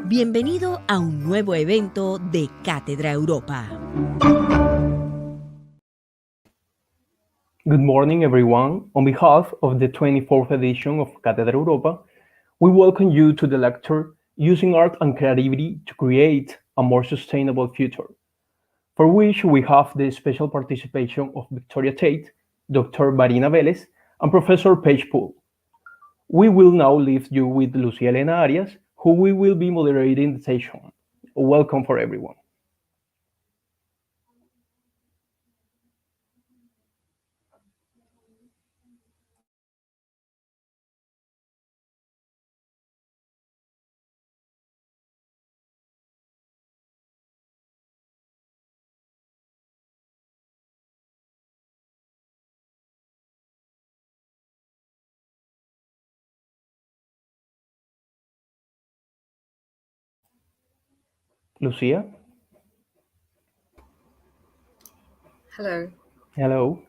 Bienvenido a un nuevo evento de Cátedra Europa. Good morning, everyone. On behalf of the 24th edition of Cátedra Europa, we welcome you to the lecture Using Art and Creativity to Create a More Sustainable Future, for which we have the special participation of Victoria Tate, Dr. Marina Velez, and Professor Paige Paul. We will now leave you with Lucia Elena Arias, who we will be moderating the session. Welcome for everyone. Lucia? Hello. Hello.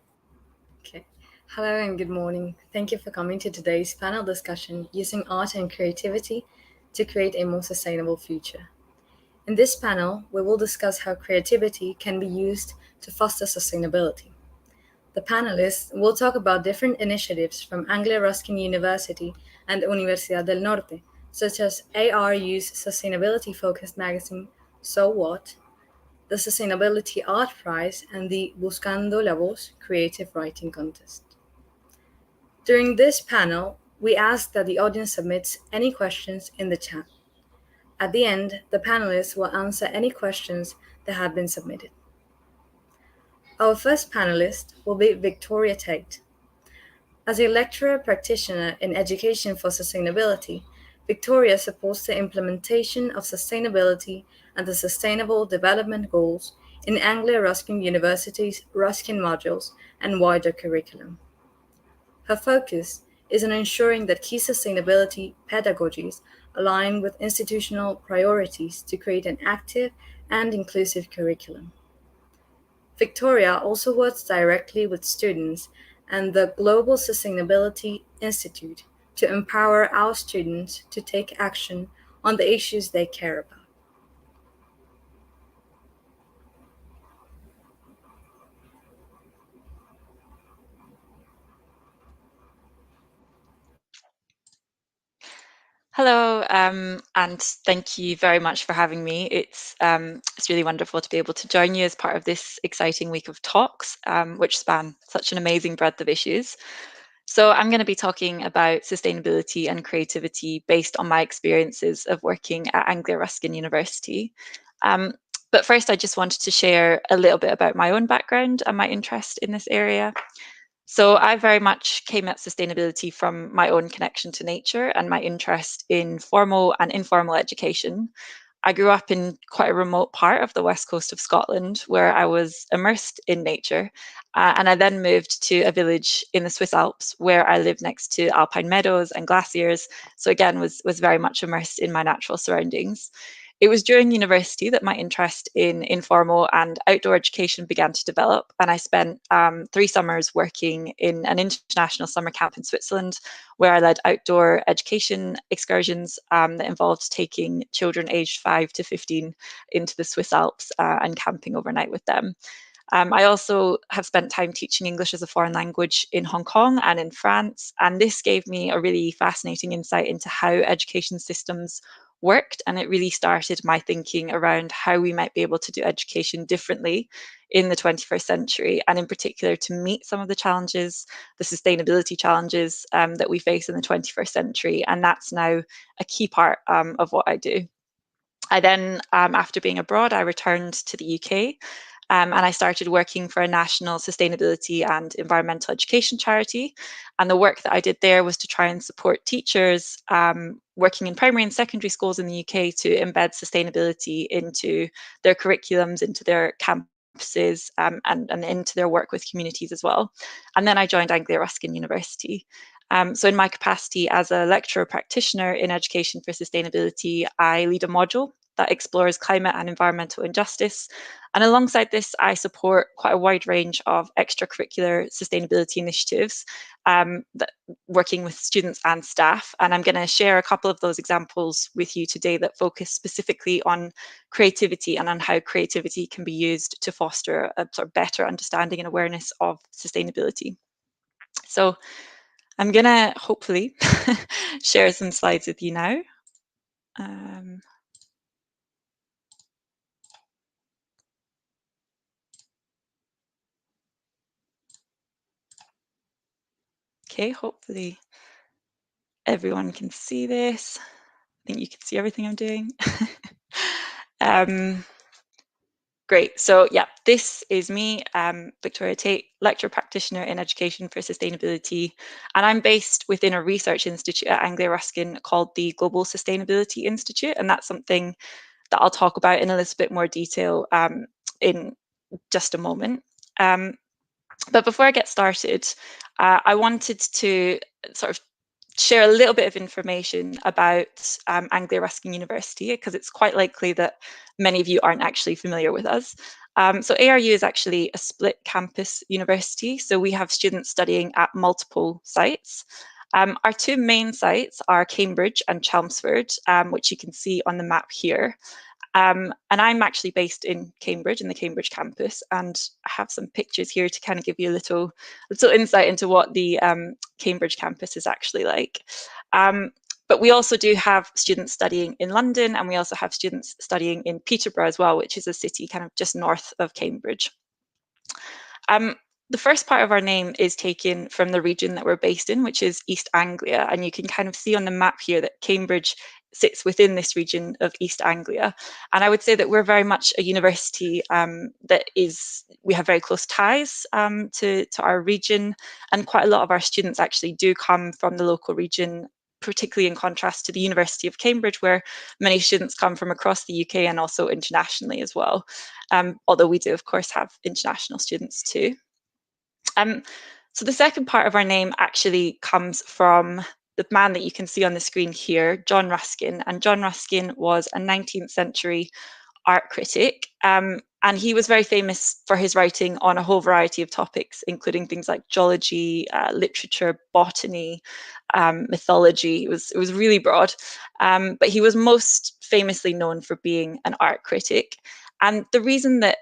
Okay. Hello and good morning. Thank you for coming to today's panel discussion, Using Art and Creativity to Create a More Sustainable Future. In this panel, we will discuss how creativity can be used to foster sustainability. The panelists will talk about different initiatives from Anglia Ruskin University and Universidad del Norte, such as ARU's sustainability-focused magazine, So What?, the Sustainability Art Prize, and the Buscando la Voz Creative Writing Contest. During this panel, we ask that the audience submits any questions in the chat. At the end, the panelists will answer any questions that have been submitted. Our first panelist will be Victoria Tate. As a lecturer practitioner in education for sustainability, Victoria supports the implementation of sustainability and the Sustainable Development Goals in Anglia Ruskin University's Ruskin modules and wider curriculum. Her focus is on ensuring that key sustainability pedagogies align with institutional priorities to create an active and inclusive curriculum. Victoria also works directly with students and the Global Sustainability Institute to empower our students to take action on the issues they care about. Hello, and thank you very much for having me. It's really wonderful to be able to join you as part of this exciting week of talks, which span such an amazing breadth of issues. So I'm going to be talking about sustainability and creativity based on my experiences of working at Anglia Ruskin University. But first, I just wanted to share a little bit about my own background and my interest in this area. So I very much came at sustainability from my own connection to nature and my interest in formal and informal education. I grew up in quite a remote part of the west coast of Scotland where I was immersed in nature. And I then moved to a village in the Swiss Alps where I lived next to alpine meadows and glaciers. So again, was very much immersed in my natural surroundings. It was during university that my interest in informal and outdoor education began to develop, and I spent 3 summers working in an international summer camp in Switzerland, where I led outdoor education excursions that involved taking children aged 5 to 15 into the Swiss Alps and camping overnight with them. I also have spent time teaching English as a foreign language in Hong Kong and in France, and this gave me a really fascinating insight into how education systems worked, and it really started my thinking around how we might be able to do education differently in the 21st century, and in particular to meet some of the challenges, the sustainability challenges that we face in the 21st century, and that's now a key part of what I do. I then, after being abroad, I returned to the UK. And I started working for a national sustainability and environmental education charity. And the work that I did there was to try and support teachers working in primary and secondary schools in the UK to embed sustainability into their curriculums, into their campuses, and into their work with communities as well. And then I joined Anglia Ruskin University. So in my capacity as a lecturer practitioner in education for sustainability, I lead a module that explores climate and environmental injustice. And alongside this, I support quite a wide range of extracurricular sustainability initiatives, working with students and staff. And I'm going to share a couple of those examples with you today that focus specifically on creativity and on how creativity can be used to foster a sort of better understanding and awareness of sustainability. So I'm going to hopefully share some slides with you now. Okay, hopefully everyone can see this. I think you can see everything I'm doing. Great. So yeah, this is me, Victoria Tate, lecturer practitioner in education for sustainability. And I'm based within a research institute at Anglia Ruskin called the Global Sustainability Institute. And that's something that I'll talk about in a little bit more detail in just a moment. But before I get started, I wanted to sort of share a little bit of information about Anglia Ruskin University, because it's quite likely that many of you aren't actually familiar with us. So ARU is actually a split campus university. So we have students studying at multiple sites. Our two main sites are Cambridge and Chelmsford, which you can see on the map here. And I'm actually based in Cambridge, in the Cambridge campus, and I have some pictures here to kind of give you a little insight into what the Cambridge campus is actually like. But we also do have students studying in London, and we also have students studying in Peterborough as well, which is a city kind of just north of Cambridge. The first part of our name is taken from the region that we're based in, which is East Anglia, and you can kind of see on the map here that Cambridge sits within this region of East Anglia. And I would say that we're very much a university we have very close ties to our region, and quite a lot of our students actually do come from the local region, particularly in contrast to the University of Cambridge, where many students come from across the UK and also internationally as well. Although we do, of course, have international students too. So the second part of our name actually comes from the man that you can see on the screen here, John Ruskin. And John Ruskin was a 19th century art critic. And he was very famous for his writing on a whole variety of topics, including things like geology, literature, botany, mythology. It was really broad. But he was most famously known for being an art critic. And the reason that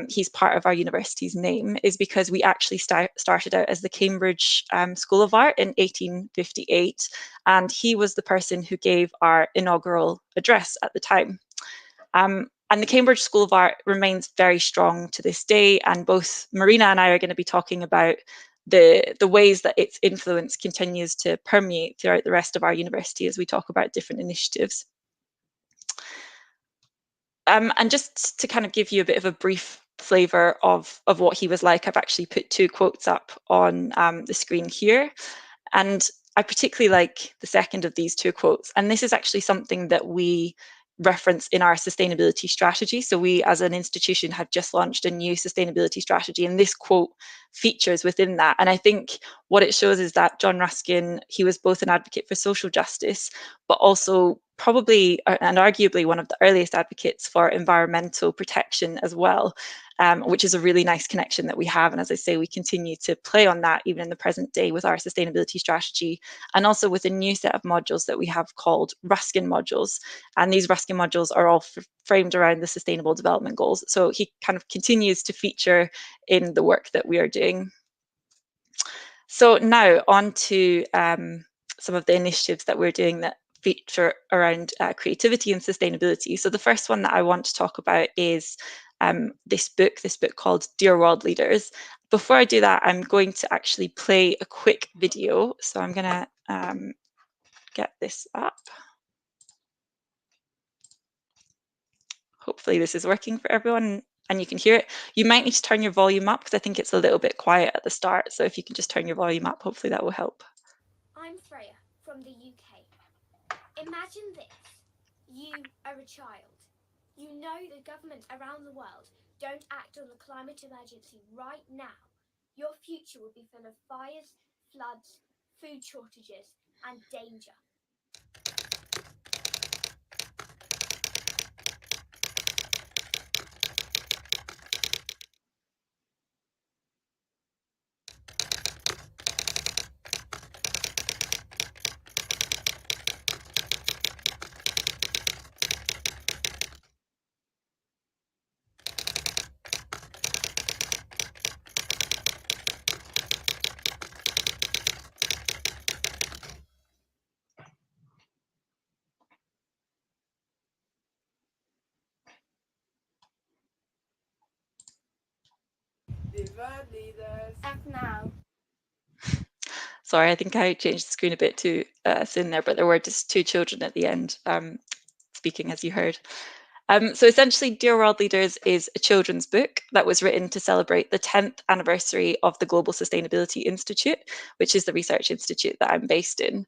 he's part of our university's name is because we actually started out as the Cambridge School of Art in 1858. And he was the person who gave our inaugural address at the time. And the Cambridge School of Art remains very strong to this day. And both Marina and I are going to be talking about the ways that its influence continues to permeate throughout the rest of our university as we talk about different initiatives. And just to kind of give you a bit of a brief flavour of what he was like, I've actually put two quotes up on the screen here. And I particularly like the second of these two quotes. And this is actually something that we reference in our sustainability strategy. So we as an institution have just launched a new sustainability strategy, and this quote features within that. And I think what it shows is that John Ruskin, he was both an advocate for social justice, but also probably and arguably one of the earliest advocates for environmental protection as well, which is a really nice connection that we have. And as I say, we continue to play on that even in the present day with our sustainability strategy, and also with a new set of modules that we have called Ruskin modules. And these Ruskin modules are all framed around the Sustainable Development Goals. So he kind of continues to feature in the work that we are doing. So now on to some of the initiatives that we're doing that feature around creativity and sustainability. So the first one that I want to talk about is this book called Dear World Leaders. Before I do that, I'm going to actually play a quick video. So I'm going to get this up. Hopefully this is working for everyone and you can hear it. You might need to turn your volume up because I think it's a little bit quiet at the start. So if you can just turn your volume up, hopefully that will help. I'm Freya from the UK. Imagine this. You are a child. You know the governments around the world don't act on the climate emergency right now. Your future will be full of fires, floods, food shortages, and danger. Act now. Sorry, I think I changed the screen a bit too thin there, but there were just two children at the end speaking, as you heard. So essentially, Dear World Leaders is a children's book that was written to celebrate the 10th anniversary of the Global Sustainability Institute, which is the research institute that I'm based in.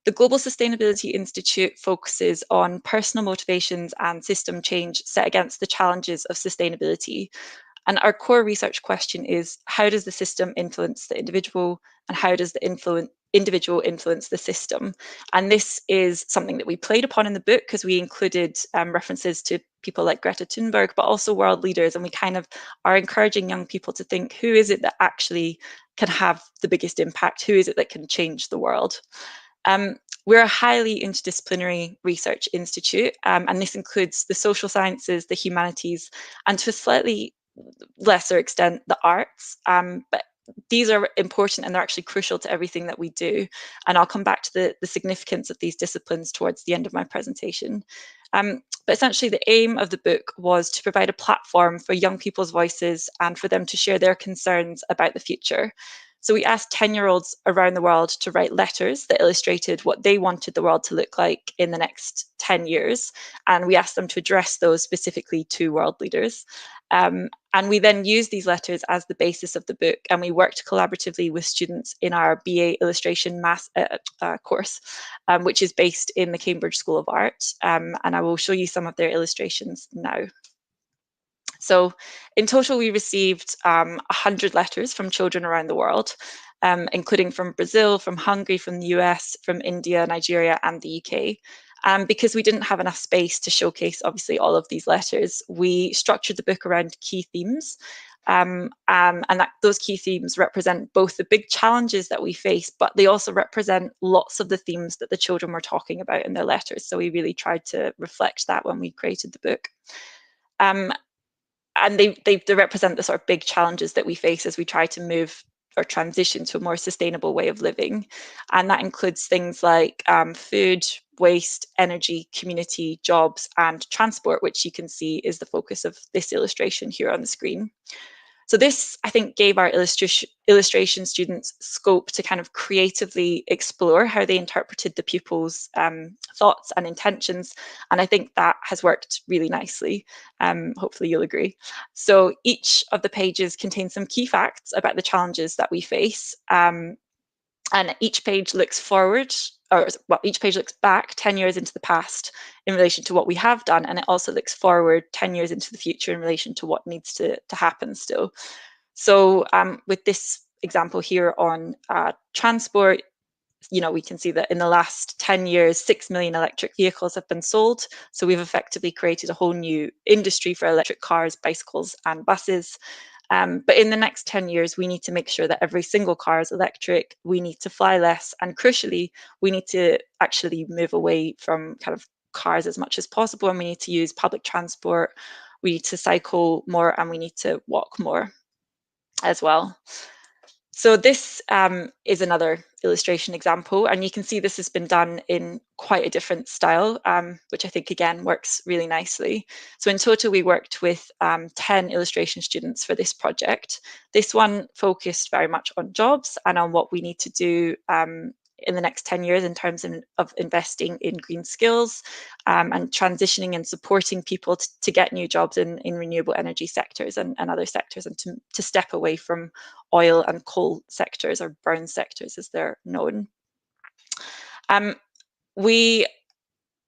The Global Sustainability Institute focuses on personal motivations and system change set against the challenges of sustainability. And our core research question is, how does the system influence the individual, and how does the individual influence the system? And this is something that we played upon in the book because we included references to people like Greta Thunberg, but also world leaders. And we kind of are encouraging young people to think, who is it that actually can have the biggest impact? Who is it that can change the world? We're a highly interdisciplinary research institute, and this includes the social sciences, the humanities, and to a slightly lesser extent, the arts. But these are important and they're actually crucial to everything that we do. And I'll come back to the significance of these disciplines towards the end of my presentation. But essentially, the aim of the book was to provide a platform for young people's voices and for them to share their concerns about the future. So we asked 10-year-olds around the world to write letters that illustrated what they wanted the world to look like in the next 10 years. And we asked them to address those specifically to world leaders. And we then used these letters as the basis of the book, and we worked collaboratively with students in our BA illustration course, which is based in the Cambridge School of Art. And I will show you some of their illustrations now. So in total, we received 100 letters from children around the world, including from Brazil, from Hungary, from the US, from India, Nigeria, and the UK. Because we didn't have enough space to showcase, obviously, all of these letters, we structured the book around key themes. And those key themes represent both the big challenges that we face, but they also represent lots of the themes that the children were talking about in their letters. So we really tried to reflect that when we created the book. And they represent the sort of big challenges that we face as we try to move or transition to a more sustainable way of living. And that includes things like food, waste, energy, community, jobs, and transport, which you can see is the focus of this illustration here on the screen. So this, I think, gave our illustration students scope to kind of creatively explore how they interpreted the pupils' thoughts and intentions. And I think that has worked really nicely. Hopefully you'll agree. So each of the pages contains some key facts about the challenges that we face. And each page looks forward, or well, each page looks back 10 years into the past in relation to what we have done, and it also looks forward 10 years into the future in relation to what needs to happen still. So with this example here on transport, we can see that in the last 10 years, 6 million electric vehicles have been sold. So we've effectively created a whole new industry for electric cars, bicycles, and buses. But in the next 10 years, we need to make sure that every single car is electric. We need to fly less. And crucially, we need to actually move away from kind of cars as much as possible. And we need to use public transport. We need to cycle more, and we need to walk more as well. So this is another illustration example, and you can see this has been done in quite a different style, which I think again works really nicely. So in total, we worked with 10 illustration students for this project. This one focused very much on jobs and on what we need to do in the next 10 years in terms of investing in green skills and transitioning and supporting people to get new jobs in renewable energy sectors and other sectors, and to step away from oil and coal sectors, or brown sectors as they're known.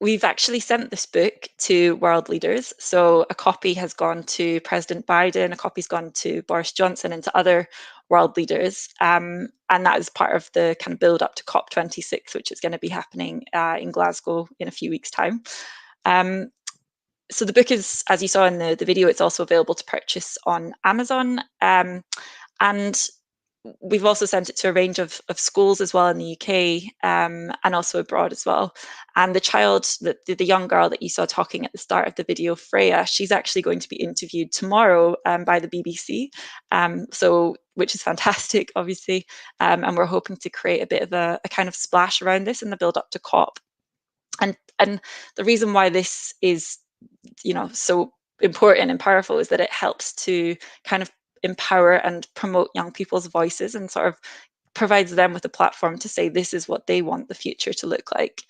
We've actually sent this book to world leaders. So a copy has gone to President Biden, a copy's gone to Boris Johnson, and to other world leaders. And that is part of the kind of build up to COP26, which is going to be happening in Glasgow in a few weeks' time. So the book is, as you saw in the video, it's also available to purchase on Amazon. And we've also sent it to a range of schools as well in the UK and also abroad as well. And the child, the young girl that you saw talking at the start of the video, Freya, she's actually going to be interviewed tomorrow by the BBC, which is fantastic, obviously. And we're hoping to create a bit of a kind of splash around this in the build up to COP. And the reason why this is, so important and powerful is that it helps to kind of empower and promote young people's voices and sort of provides them with a platform to say this is what they want the future to look like.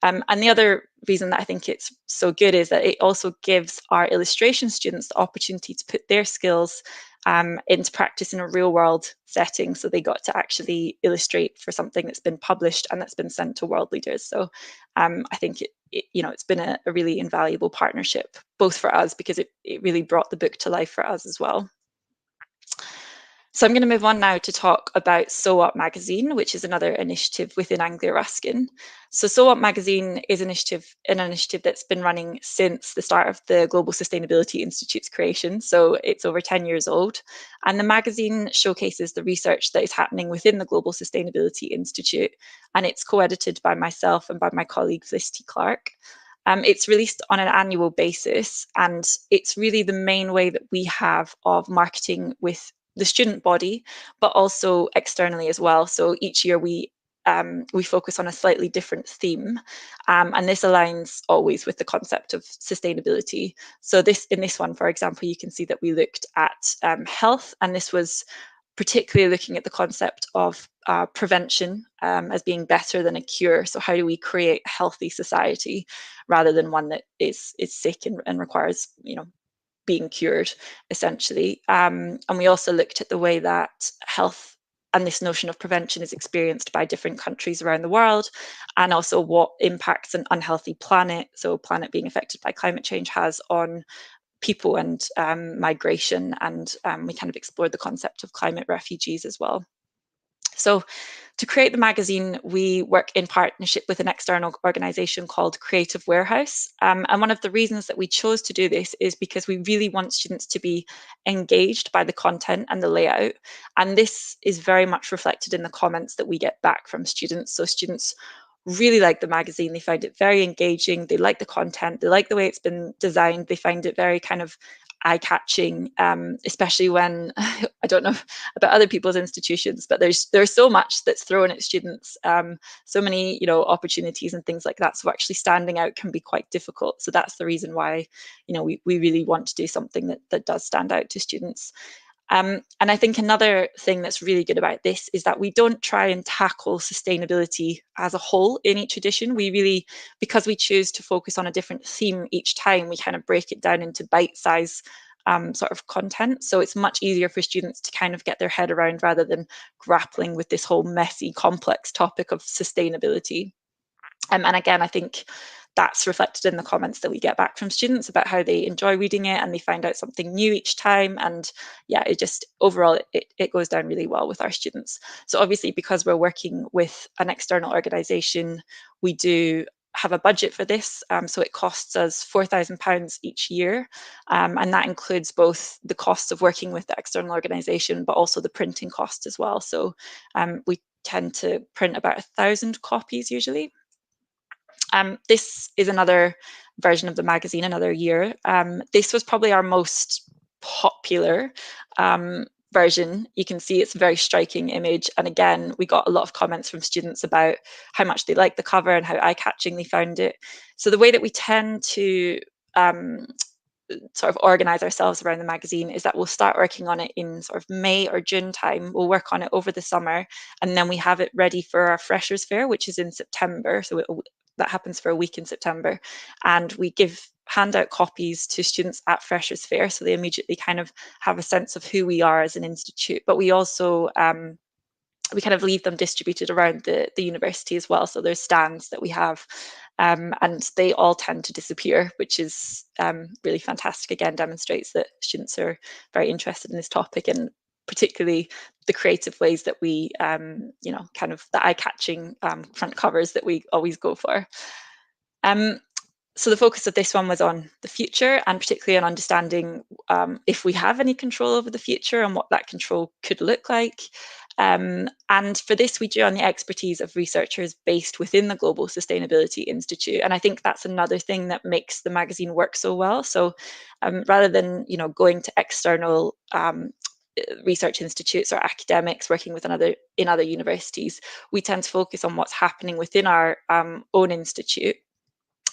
And the other reason that I think it's so good is that it also gives our illustration students the opportunity to put their skills into practice in a real world setting. So they got to actually illustrate for something that's been published and that's been sent to world leaders. So I think it's been a really invaluable partnership, both for us because it really brought the book to life for us as well. So I'm going to move on now to talk about So What magazine, which is another initiative within Anglia Ruskin. So So What magazine is an initiative that's been running since the start of the Global Sustainability Institute's creation. So it's over 10 years old. And the magazine showcases the research that is happening within the Global Sustainability Institute. And it's co-edited by myself and by my colleague Felicity Clark. It's released on an annual basis, and it's really the main way that we have of marketing with the student body, but also externally as well. So each year we focus on a slightly different theme, and this aligns always with the concept of sustainability. So in this one, for example, you can see that we looked at health, and this was particularly looking at the concept of prevention as being better than a cure. So how do we create a healthy society rather than one that is sick and requires, being cured, essentially. And we also looked at the way that health and this notion of prevention is experienced by different countries around the world, and also what impacts an unhealthy planet, so planet being affected by climate change, has on people and migration. And we kind of explored the concept of climate refugees as well. So to create the magazine, we work in partnership with an external organisation called Creative Warehouse. And one of the reasons that we chose to do this is because we really want students to be engaged by the content and the layout. And this is very much reflected in the comments that we get back from students. So students really like the magazine. They find it very engaging. They like the content. They like the way it's been designed. They find it very kind of eye-catching, especially when I don't know about other people's institutions, but there's so much that's thrown at students, so many opportunities and things like that. So actually standing out can be quite difficult. So that's the reason why we really want to do something that does stand out to students. And I think another thing that's really good about this is that we don't try and tackle sustainability as a whole in each edition. We really, because we choose to focus on a different theme each time, we kind of break it down into bite-size sort of content. So it's much easier for students to kind of get their head around rather than grappling with this whole messy, complex topic of sustainability. And again, I think that's reflected in the comments that we get back from students about how they enjoy reading it and they find out something new each time. And yeah, it just overall, it goes down really well with our students. So obviously, because we're working with an external organisation, we do have a budget for this. So it costs us £4,000 each year. And that includes both the costs of working with the external organisation, but also the printing cost as well. So we tend to print about 1,000 copies usually. This is another version of the magazine, another year. This was probably our most popular version. You can see it's a very striking image. And again, we got a lot of comments from students about how much they liked the cover and how eye-catching they found it. So the way that we tend to sort of organize ourselves around the magazine is that we'll start working on it in sort of May or June time. We'll work on it over the summer, and then we have it ready for our Freshers' Fair, which is in September. So that happens for a week in September. And we hand out copies to students at Freshers' Fair, so they immediately kind of have a sense of who we are as an institute. But we also we kind of leave them distributed around the university as well. So there's stands that we have, and they all tend to disappear, which is really fantastic. Again, demonstrates that students are very interested in this topic, and particularly the creative ways that we, kind of the eye-catching front covers that we always go for. So the focus of this one was on the future, and particularly on understanding if we have any control over the future and what that control could look like. And for this, we drew on the expertise of researchers based within the Global Sustainability Institute. And I think that's another thing that makes the magazine work so well. So rather than going to external research institutes or academics working with other universities, we tend to focus on what's happening within our own institute.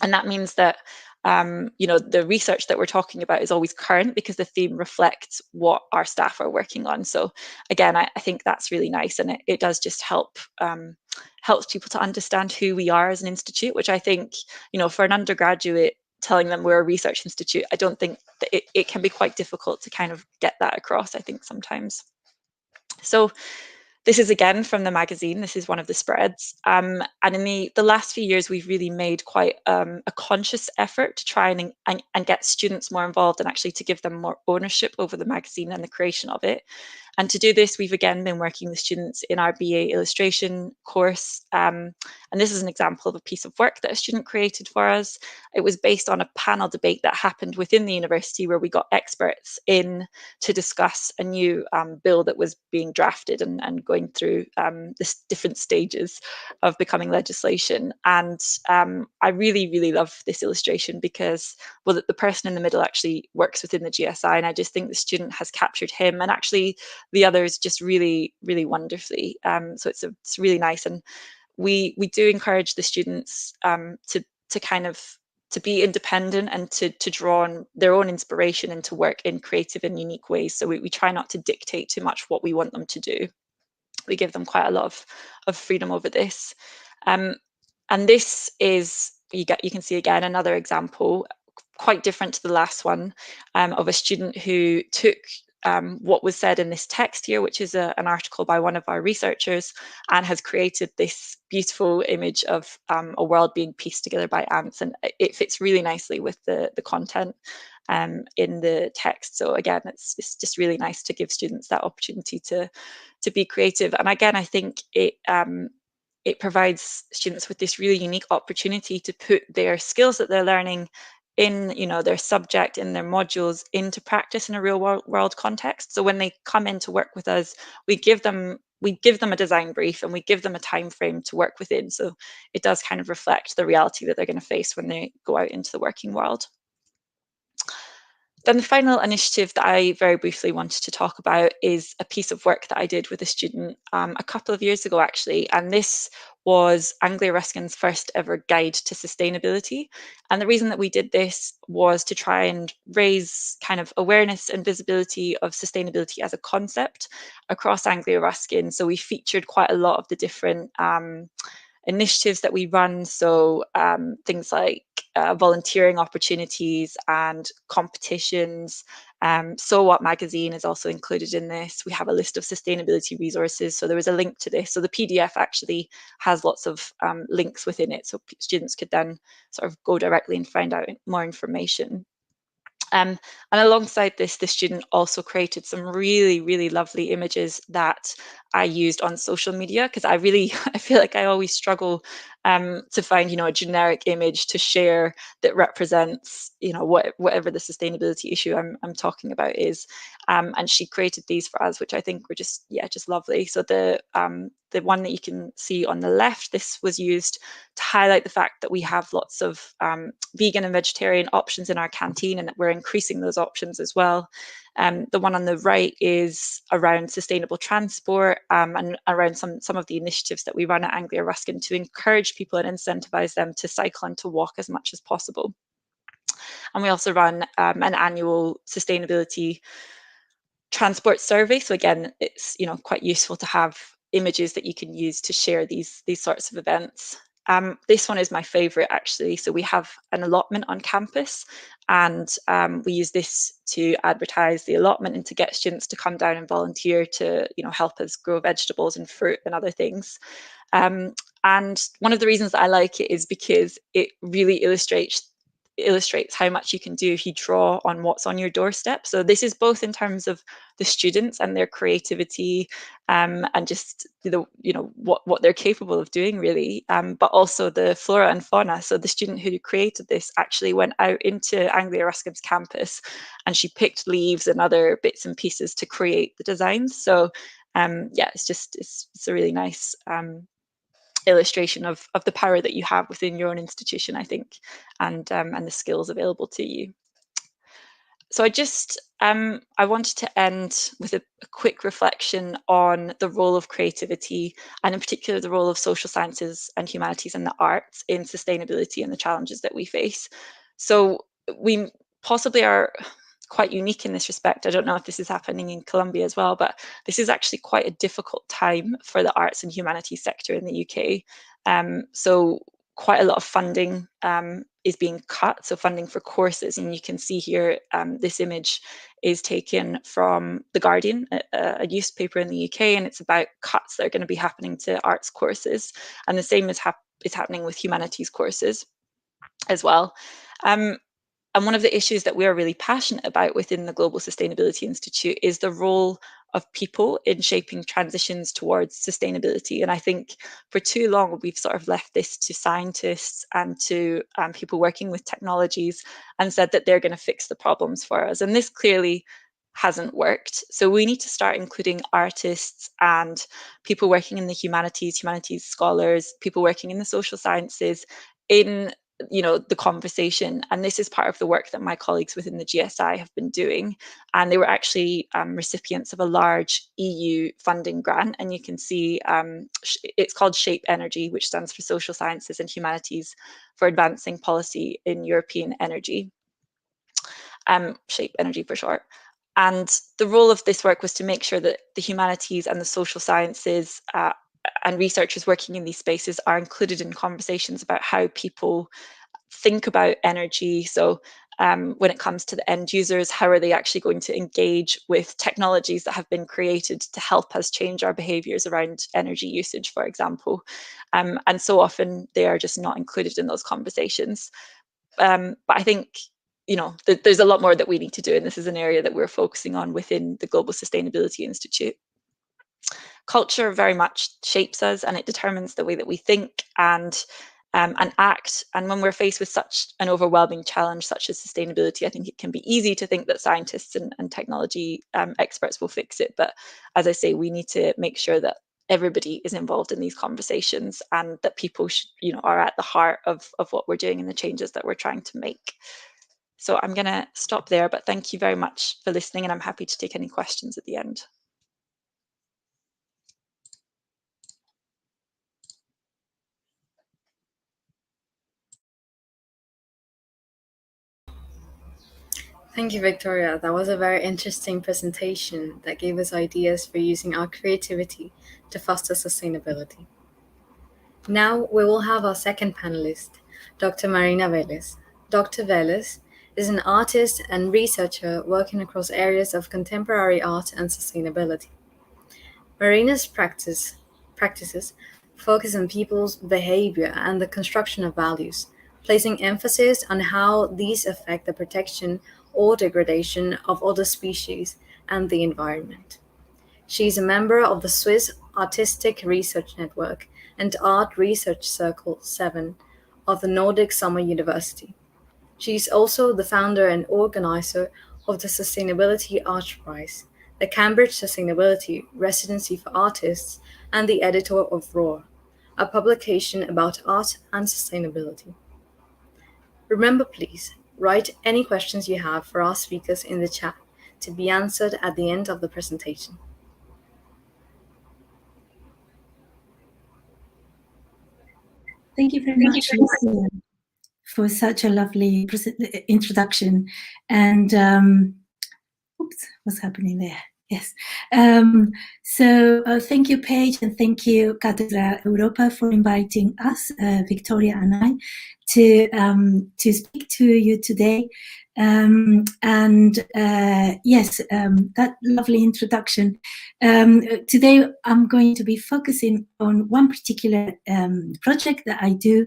And that means that the research that we're talking about is always current because the theme reflects what our staff are working on. So again, I think that's really nice, and it does just helps people to understand who we are as an institute, which I think, for an undergraduate, telling them we're a research institute, I don't think that it can be quite difficult to kind of get that across, I think, sometimes. So this is again from the magazine. This is one of the spreads. And in the last few years, we've really made quite a conscious effort to try and get students more involved, and actually to give them more ownership over the magazine and the creation of it. And to do this, we've again been working with students in our BA illustration course. And this is an example of a piece of work that a student created for us. It was based on a panel debate that happened within the university, where we got experts in to discuss a new bill that was being drafted and going through the different stages of becoming legislation. And I really, really love this illustration because, well, the person in the middle actually works within the GSI, and I just think the student has captured him and actually the others just really, really wonderfully. So it's really nice, and we do encourage the students to kind of to be independent and to draw on their own inspiration and to work in creative and unique ways. So we try not to dictate too much what we want them to do. We give them quite a lot of freedom over this. And this is, you can see again another example, quite different to the last one, of a student who took what was said in this text here, which is an article by one of our researchers, and has created this beautiful image of a world being pieced together by ants, and it fits really nicely with the content in the text. So again, it's just really nice to give students that opportunity to be creative. And again, I think it provides students with this really unique opportunity to put their skills that they're learning in their subject, in their modules, into practice in a real world context. So when they come in to work with us, we give them a design brief and we give them a time frame to work within. So it does kind of reflect the reality that they're going to face when they go out into the working world. Then the final initiative that I very briefly wanted to talk about is a piece of work that I did with a student a couple of years ago, actually. And this was Anglia Ruskin's first ever guide to sustainability. And the reason that we did this was to try and raise kind of awareness and visibility of sustainability as a concept across Anglia Ruskin. So we featured quite a lot of the different initiatives that we run. So things like volunteering opportunities and competitions. So What magazine is also included in this. We have a list of sustainability resources. So there was a link to this. So the PDF actually has lots of links within it. So students could then sort of go directly and find out more information. And alongside this, the student also created some really, really lovely images that I used on social media, because I feel like I always struggle to find, a generic image to share that represents, whatever the sustainability issue I'm talking about is. And she created these for us, which I think were just lovely. So the one that you can see on the left, this was used to highlight the fact that we have lots of vegan and vegetarian options in our canteen, and that we're increasing those options as well. The one on the right is around sustainable transport and around some of the initiatives that we run at Anglia Ruskin to encourage people and incentivize them to cycle and to walk as much as possible. And we also run an annual sustainability transport survey. So again, it's quite useful to have images that you can use to share these sorts of events. This one is my favorite, actually. So we have an allotment on campus, and we use this to advertise the allotment and to get students to come down and volunteer to help us grow vegetables and fruit and other things. And one of the reasons that I like it is because it really illustrates how much you can do if you draw on what's on your doorstep. So this is both in terms of the students and their creativity and just what they're capable of doing, really, but also the flora and fauna. So the student who created this actually went out into Anglia Ruskin's campus, and she picked leaves and other bits and pieces to create the designs. So it's a really nice illustration of the power that you have within your own institution, I think, and the skills available to you. So I wanted to end with a quick reflection on the role of creativity, and in particular the role of social sciences and humanities and the arts in sustainability and the challenges that we face. So we possibly are quite unique in this respect. I don't know if this is happening in Colombia as well, but this is actually quite a difficult time for the arts and humanities sector in the UK. So quite a lot of funding is being cut, so funding for courses. And you can see here, this image is taken from The Guardian, a newspaper in the UK, and it's about cuts that are going to be happening to arts courses. And the same is happening with humanities courses as well. And one of the issues that we are really passionate about within the Global Sustainability Institute is the role of people in shaping transitions towards sustainability. And I think for too long, we've sort of left this to scientists and to people working with technologies and said that they're going to fix the problems for us. And this clearly hasn't worked. So we need to start including artists and people working in the humanities scholars, people working in the social sciences in the conversation. And this is part of the work that my colleagues within the GSI have been doing. And they were actually recipients of a large EU funding grant. And you can see it's called SHAPE Energy, which stands for Social Sciences and Humanities for Advancing Policy in European Energy. SHAPE Energy for short. And the role of this work was to make sure that the humanities and the social sciences and researchers working in these spaces are included in conversations about how people think about energy. So when it comes to the end users, how are they actually going to engage with technologies that have been created to help us change our behaviors around energy usage, for example. And so often they are just not included in those conversations. But I think there's a lot more that we need to do, and this is an area that we're focusing on within the Global Sustainability Institute. Culture very much shapes us, and it determines the way that we think and act. And when we're faced with such an overwhelming challenge such as sustainability, I think it can be easy to think that scientists and technology experts will fix it. But as I say, we need to make sure that everybody is involved in these conversations and that people are at the heart of what we're doing and the changes that we're trying to make. So I'm going to stop there, but thank you very much for listening, and I'm happy to take any questions at the end. Thank you, Victoria. That was a very interesting presentation that gave us ideas for using our creativity to foster sustainability. Now we will have our second panelist, Dr. Marina Velez. Dr. Velez is an artist and researcher working across areas of contemporary art and sustainability. Marina's practices focus on people's behavior and the construction of values, placing emphasis on how these affect the protection or degradation of other species and the environment. She is a member of the Swiss Artistic Research Network and Art Research Circle 7 of the Nordic Summer University. She is also the founder and organizer of the Sustainability Art Prize, the Cambridge Sustainability Residency for Artists, and the editor of Roar, a publication about art and sustainability. Remember, please, write any questions you have for our speakers in the chat to be answered at the end of the presentation. Thank you very much, Lucia, for such a lovely introduction. And oops, what's happening there? Yes. So thank you, Paige, and thank you, Cátedra Europa, for inviting us, Victoria and I, to speak to you today. Yes, that lovely introduction. Today I'm going to be focusing on one particular project that I do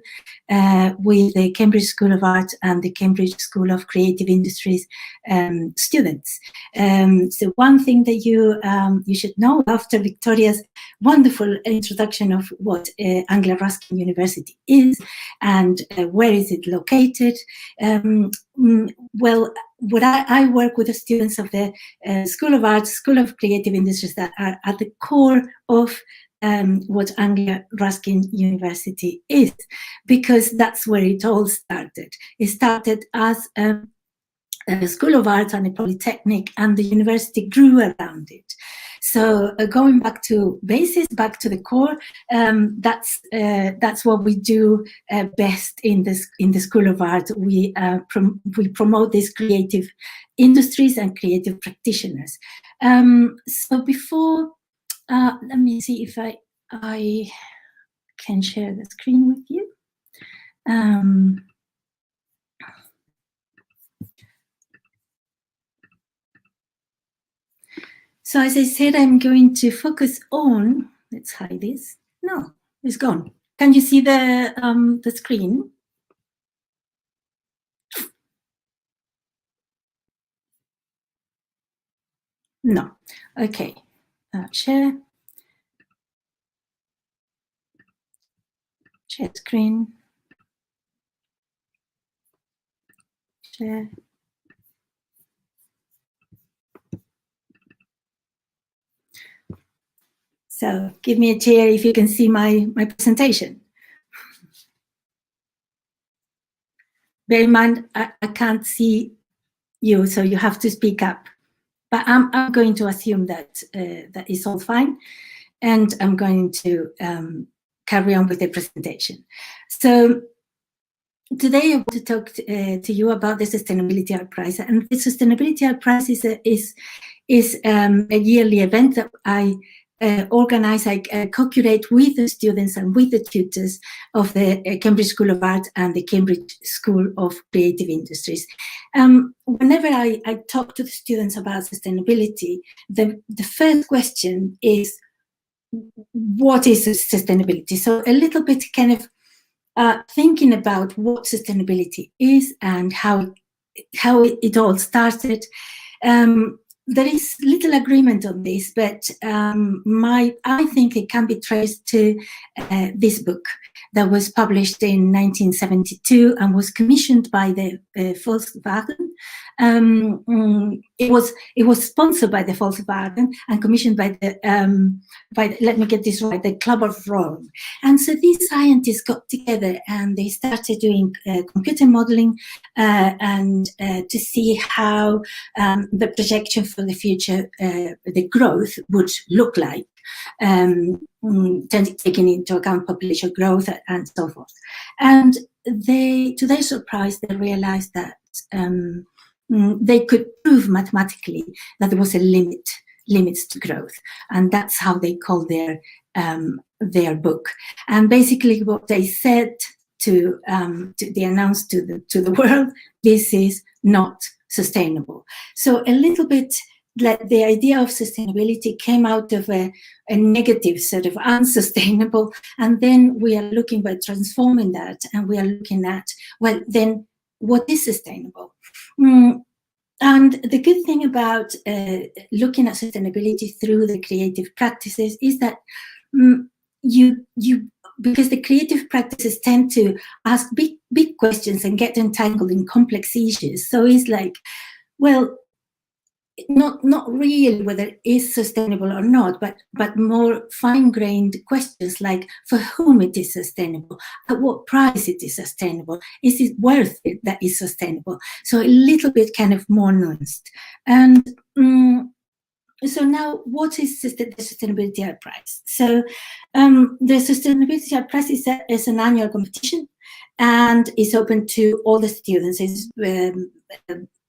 with the Cambridge School of Art and the Cambridge School of Creative Industries students. So one thing that you should know after Victoria's wonderful introduction of what Anglia Ruskin University is and where is it located. Well, I work with the students of the School of Arts, School of Creative Industries that are at the core of what Anglia Ruskin University is, because that's where it all started. It started as a School of Arts and a Polytechnic, and the university grew around it. So going back to basis, back to the core, that's what we do best in the School of Art. We promote these creative industries and creative practitioners. So before, let me see if I can share the screen with you. So as I said, I'm going to focus on, let's hide this. No, it's gone. Can you see the screen? No. Okay. Share screen. Share. So give me a cheer if you can see my presentation. Bear in mind, I can't see you, so you have to speak up. But I'm going to assume that that is all fine, and I'm going to carry on with the presentation. So today I want to talk to you about the Sustainability Art Prize, and the Sustainability Art Prize is a yearly event that I organize. I co-curate with the students and with the tutors of the Cambridge School of Art and the Cambridge School of Creative Industries. Whenever I talk to the students about sustainability, the first question is, what is sustainability? So a little bit kind of thinking about what sustainability is and how it all started. There is little agreement on this, but I think it can be traced to this book that was published in 1972 and was commissioned by the Volkswagen. It was sponsored by the Volkswagen and commissioned by the let me get this right, the Club of Rome. And so these scientists got together and they started doing computer modeling and to see how the projection for the future, the growth would look like, taking into account population growth and so forth. And to their surprise, they realized that they could prove mathematically that there was a limits to growth, and that's how they called their book. And basically, what they said they announced to the world, this is not sustainable. So a little bit like the idea of sustainability came out of a negative sort of unsustainable, and then we are looking by transforming that, and we are looking at, well, then what is sustainable? And the good thing about looking at sustainability through the creative practices is that because the creative practices tend to ask big questions and get entangled in complex issues. So it's like, well, not really whether it is sustainable or not, but more fine-grained questions like for whom it is sustainable, at what price it is sustainable, is it worth it that is sustainable? So a little bit kind of more nuanced. And so now, what is the Sustainability Art Prize? So the Sustainability Art Prize is an annual competition, and is open to all the students. It's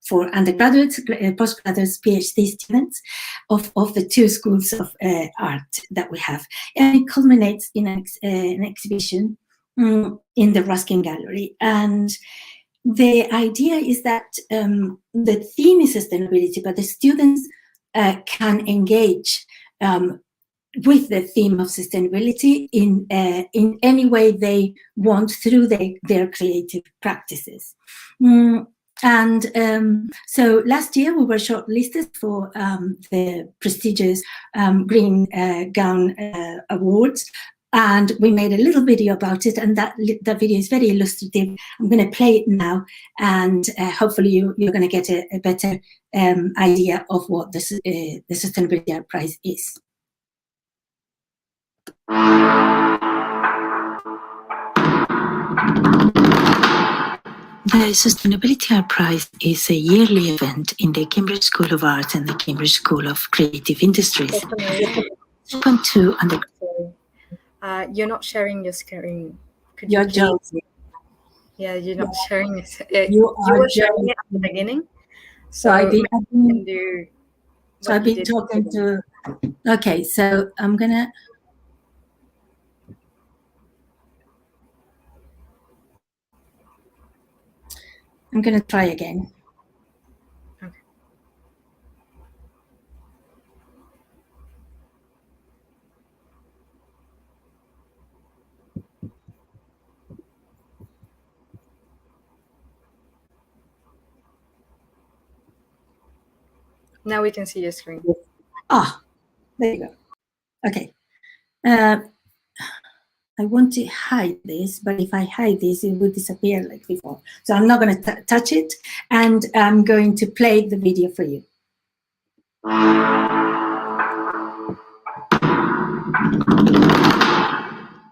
for undergraduates, postgraduates, PhD students of the two schools of art that we have. And it culminates in an exhibition in the Ruskin Gallery. And the idea is that the theme is sustainability, but the students can engage with the theme of sustainability in any way they want through their creative practices. And so last year we were shortlisted for the prestigious Green Gown Awards, and we made a little video about it, and that video is very illustrative. I'm going to play it now, and hopefully you're going to get a better idea of what the Sustainability Art Prize is. The Sustainability Art Prize is a yearly event in the Cambridge School of Arts and the Cambridge School of Creative Industries. It's open to you're not sharing your screen. Could You're you please? joking. Yeah, you're not sharing it. You are were sharing joking. it at the beginning. So I've been do talking to. Okay, so I'm gonna. Try again. Okay. Now we can see your screen. Ah, there you go. Okay. I want to hide this, but if I hide this, it will disappear like before. So I'm not going to touch it, and I'm going to play the video for you.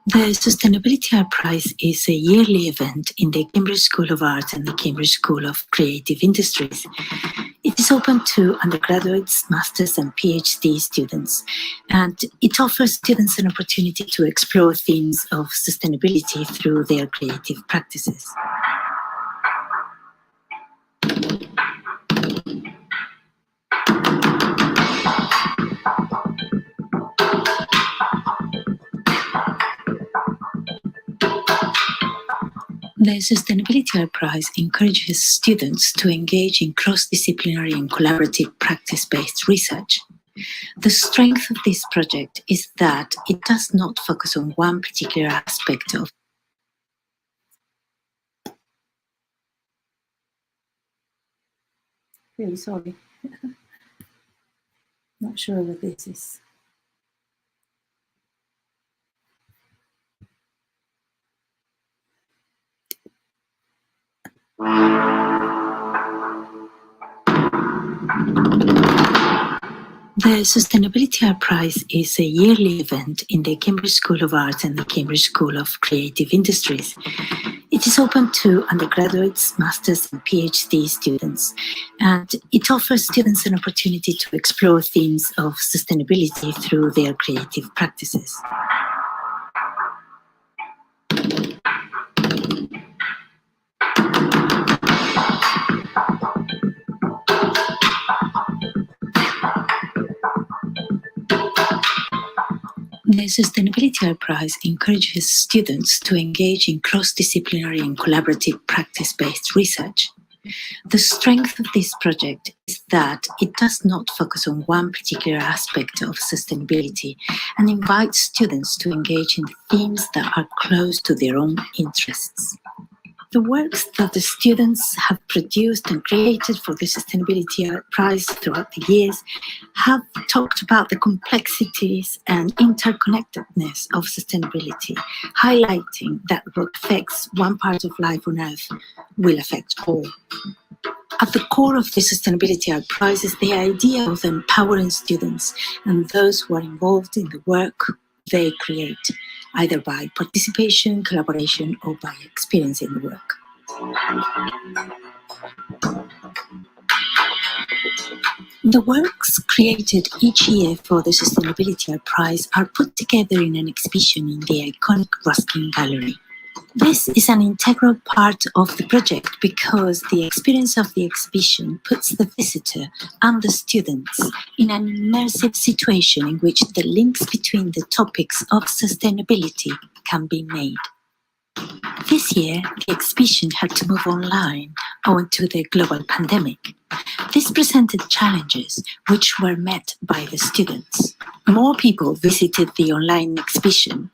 The Sustainability Art Prize is a yearly event in the Cambridge School of Arts and the Cambridge School of Creative Industries. It is open to undergraduates, masters and PhD students, and it offers students an opportunity to explore themes of sustainability through their creative practices. The Sustainability Art Prize encourages students to engage in cross-disciplinary and collaborative practice-based research. The strength of this project is that it does not focus on one particular aspect of. Really sorry. Not sure what this is. The Sustainability Art Prize is a yearly event in the Cambridge School of Arts and the Cambridge School of Creative Industries. It is open to undergraduates, masters and PhD students, and it offers students an opportunity to explore themes of sustainability through their creative practices. The Sustainability Art Prize encourages students to engage in cross-disciplinary and collaborative practice-based research. The strength of this project is that it does not focus on one particular aspect of sustainability and invites students to engage in themes that are close to their own interests. The works that the students have produced and created for the Sustainability Art Prize throughout the years have talked about the complexities and interconnectedness of sustainability, highlighting that what affects one part of life on Earth will affect all. At the core of the Sustainability Art Prize is the idea of empowering students and those who are involved in the work they create, either by participation, collaboration, or by experiencing the work. The works created each year for the Sustainability Art Prize are put together in an exhibition in the iconic Ruskin gallery. This is an integral part of the project because the experience of the exhibition puts the visitor and the students in an immersive situation in which the links between the topics of sustainability can be made. This year, the exhibition had to move online owing to the global pandemic. This presented challenges which were met by the students. More people visited the online exhibition.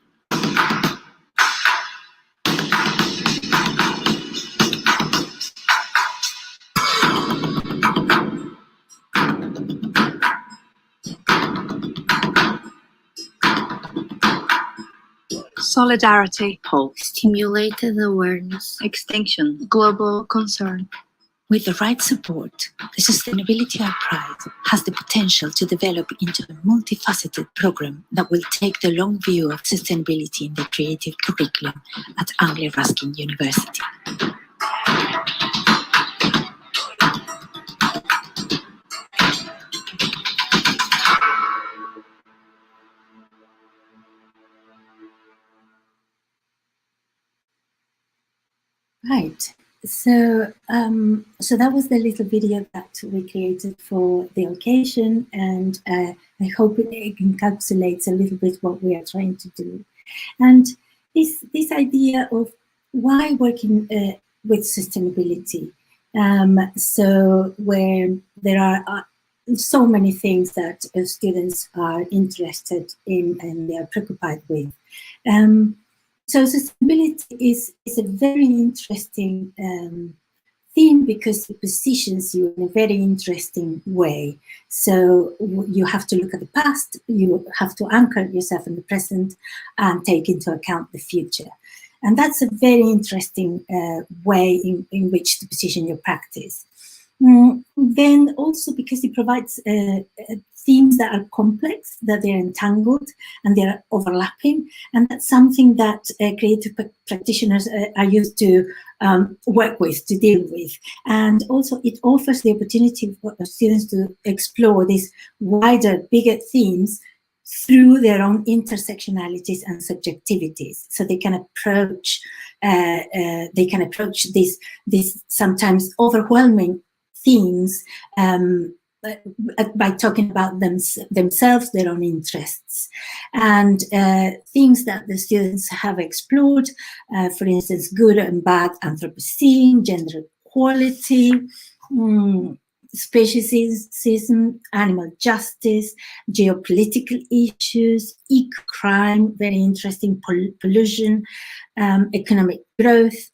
Solidarity, Hope, stimulated awareness, extinction, global concern. With the right support, the Sustainability Art Prize has the potential to develop into a multifaceted program that will take the long view of sustainability in the creative curriculum at Anglia Ruskin University. Right. So, so that was the little video that we created for the occasion, and I hope it encapsulates a little bit what we are trying to do. And this idea of why working with sustainability. So where there are so many things that students are interested in and they are preoccupied with. So sustainability is a very interesting theme because it positions you in a very interesting way. So you have to look at the past, you have to anchor yourself in the present and take into account the future. And that's a very interesting way in which to position your practice. Then also because it provides themes that are complex, that they're entangled and they're overlapping, and that's something that creative practitioners are used to work with, to deal with. And also it offers the opportunity for students to explore these wider, bigger themes through their own intersectionalities and subjectivities, so they can approach these sometimes overwhelming themes by talking about themselves, their own interests, and themes that the students have explored, for instance, good and bad Anthropocene, gender equality, speciesism, animal justice, geopolitical issues, eco-crime, very interesting, pollution, economic growth,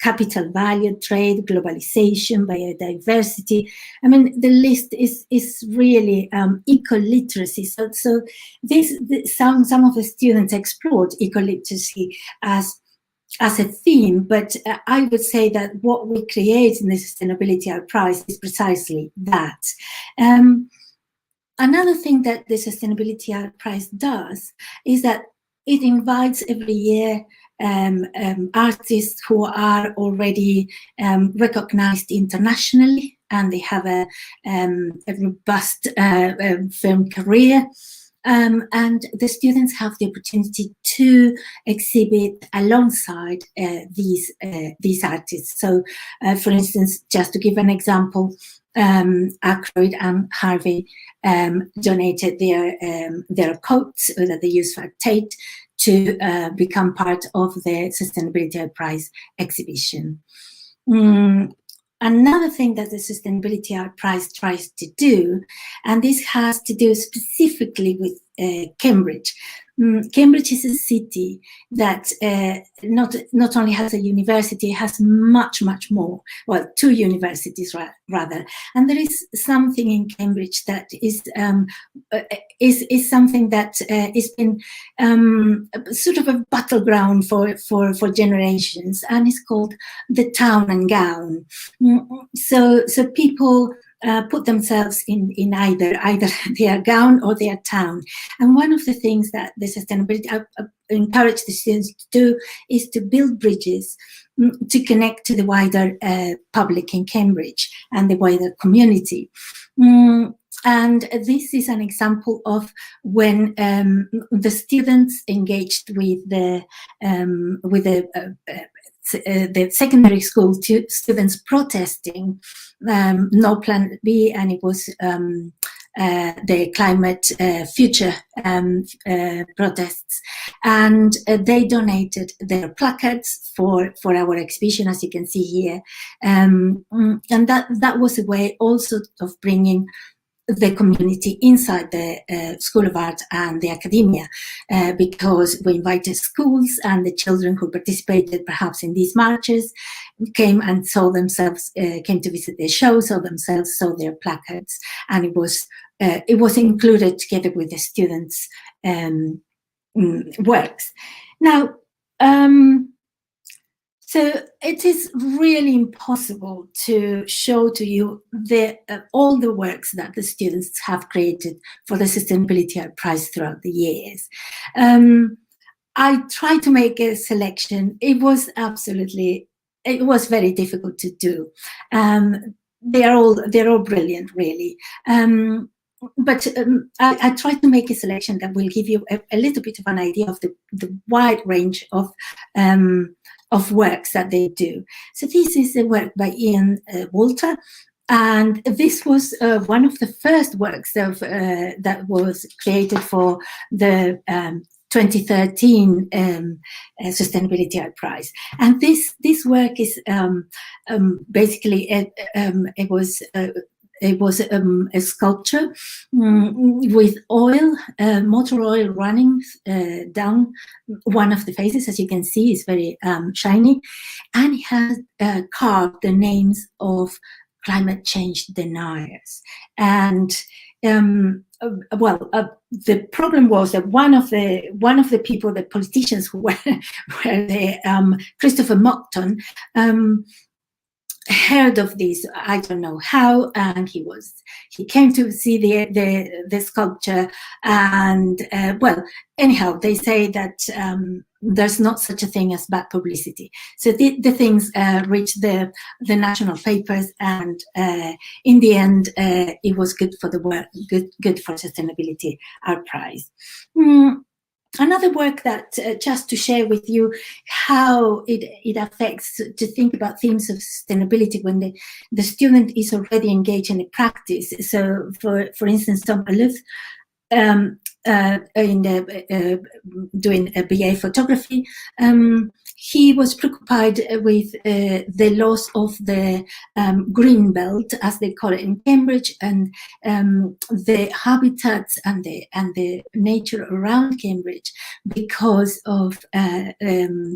capital value, trade, globalization, biodiversity. I mean, the list is really eco-literacy. So some of the students explored eco-literacy as a theme, but I would say that what we create in the Sustainability Art Prize is precisely that. Another thing that the Sustainability Art Prize does is that it invites every year artists who are already recognized internationally, and they have a robust film career. And the students have the opportunity to exhibit alongside these artists. So, for instance, just to give an example, Aykroyd and Harvey donated their coats that they use for Tate to become part of the Sustainability Art Prize exhibition. Another thing that the Sustainability Art Prize tries to do, and this has to do specifically with Cambridge. Cambridge is a city that not only has a university, it has much more. Well, two universities rather. And there is something in Cambridge that is something that has been sort of a battleground for generations, and it's called the town and gown. So people put themselves in either their gown or their town. And one of the things that the Sustainability encourage the students to do is to build bridges to connect to the wider public in Cambridge and the wider community. And this is an example of when the students engaged with the secondary school students protesting No Plan B, and it was the climate future protests, and they donated their placards for our exhibition, as you can see here, and that was a way also of bringing the community inside the School of Art and the academia, because we invited schools, and the children who participated perhaps in these marches came and saw themselves, came to visit the show, saw their placards, and it was included together with the students' works. Now, so it is really impossible to show to you all the works that the students have created for the Sustainability Art Prize throughout the years. I tried to make a selection. It was very difficult to do. They're all brilliant, really. But I tried to make a selection that will give you a little bit of an idea of the wide range of works that they do. So this is a work by Ian Walter, and this was one of the first works of, that was created for the 2013 Sustainability Art Prize. And this work is basically it was a sculpture with oil, motor oil running down one of the faces. As you can see, it's very shiny, and it has carved the names of climate change deniers. And the problem was that one of the people, the politicians who were the Christopher Mockton, heard of this, I don't know how, and he came to see the sculpture, and anyhow, they say that there's not such a thing as bad publicity. So the things reached the national papers, and in the end, it was good for the work, good for Sustainability Art Prize. Another work that, just to share with you how it affects, to think about themes of sustainability when the student is already engaged in a practice. So, for instance, Tom Aloof, doing a BA photography, he was preoccupied with the loss of the green belt, as they call it in Cambridge, and the habitats and the nature around Cambridge because of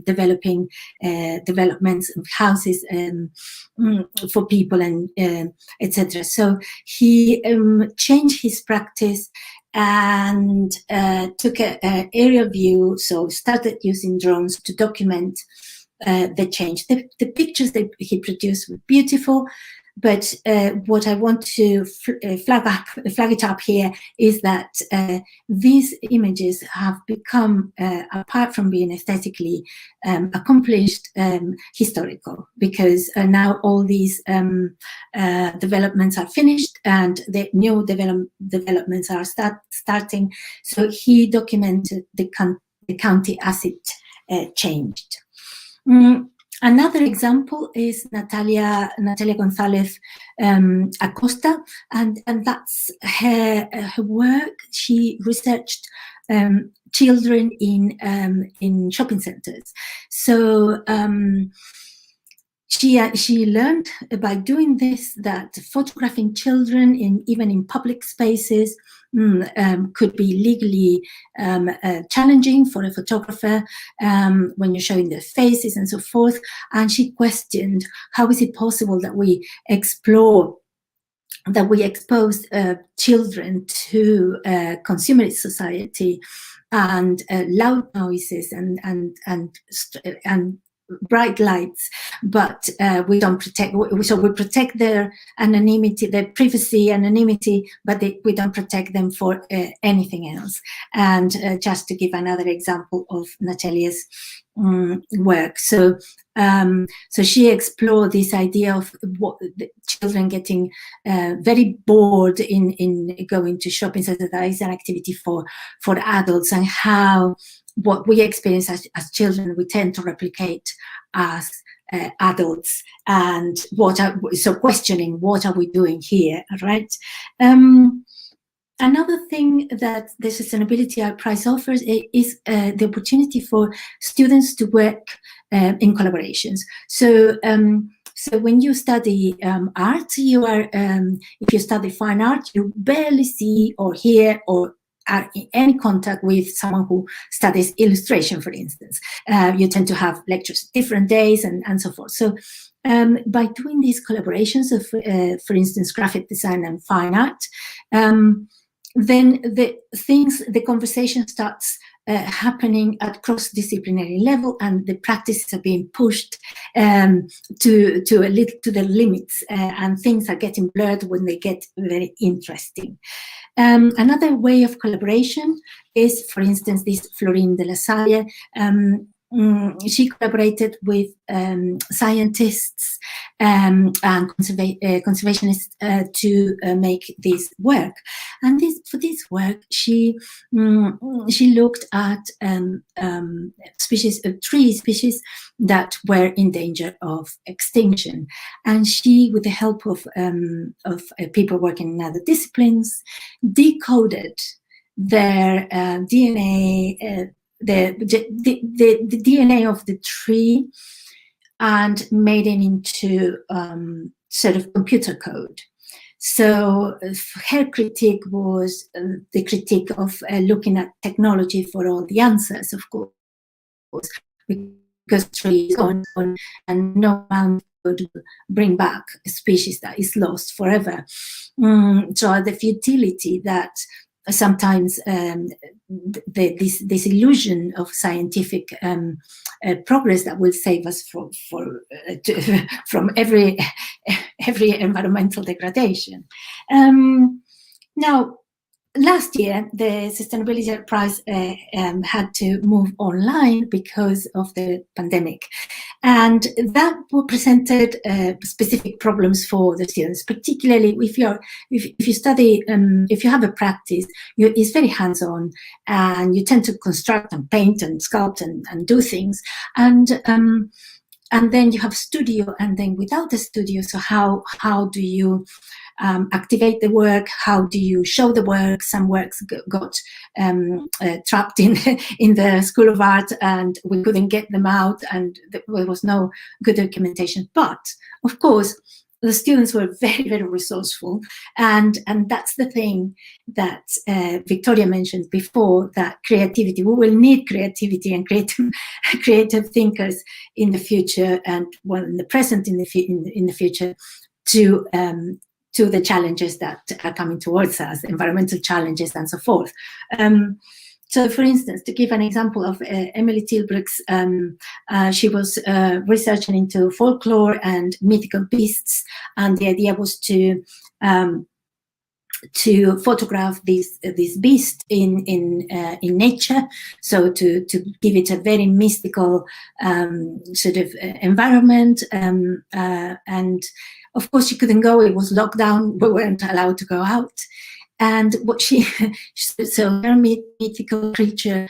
developments of houses for people and etc. So he changed his practice and took an aerial view, so started using drones to document the change. The pictures that he produced were beautiful, but what I want to flag it up here is that these images have become, apart from being aesthetically accomplished, historical, because now all these developments are finished and the new developments are starting. So he documented the county as it changed. Another example is Natalia Gonzalez Acosta, and that's her work. She researched children in shopping centers. So she learned by doing this that photographing children even in public spaces could be legally challenging for a photographer when you're showing their faces and so forth. And she questioned, how is it possible that we expose children to consumerist society and loud noises and bright lights, but we don't protect. So we protect their anonymity, their privacy, anonymity, but we don't protect them for anything else. And just to give another example of Natalia's work, so she explored this idea of what the children getting very bored in going to shopping centers. That is an activity for adults, and how what we experience as children, we tend to replicate as adults, and so questioning what are we doing here, right? Another thing that the Sustainability Art Prize offers is the opportunity for students to work in collaborations. So when you study art, you are if you study fine art, you barely see or hear or are in any contact with someone who studies illustration, for instance. You tend to have lectures different days and so forth. So by doing these collaborations of, for instance, graphic design and fine art, then the conversation starts happening at cross-disciplinary level, and the practices are being pushed to the limits, and things are getting blurred when they get very interesting. Another way of collaboration is, for instance, this Florine de la Salle she collaborated with scientists and conservationists to make this work. And for this work, she looked at three species that were in danger of extinction. And she, with the help of people working in other disciplines, decoded their DNA. The DNA of the tree and made it into sort of computer code. So her critique was the critique of looking at technology for all the answers, of course, because tree is gone and no man could bring back a species that is lost forever. So the futility that sometimes this illusion of scientific progress that will save us from every environmental degradation. Now, last year, the Sustainability Prize had to move online because of the pandemic. And that presented specific problems for the students, particularly if you study, if you have a practice, it's very hands-on, and you tend to construct and paint and sculpt and do things. And then you have studio, and then without the studio, so how do you activate the work? How do you show the work? Some works got trapped in the School of Art, and we couldn't get them out, and there was no good documentation. But of course, the students were very, very resourceful, and that's the thing that Victoria mentioned before, that creativity. We will need creativity and creative thinkers in the future, and well, in the present, in the future, to the challenges that are coming towards us, environmental challenges and so forth. So, for instance, to give an example of Emily Tilbrook's, she was researching into folklore and mythical beasts, and the idea was to photograph this beast in nature, so to give it a very mystical sort of environment, and of course she couldn't go, it was lockdown, we weren't allowed to go out. And what so her mythical creature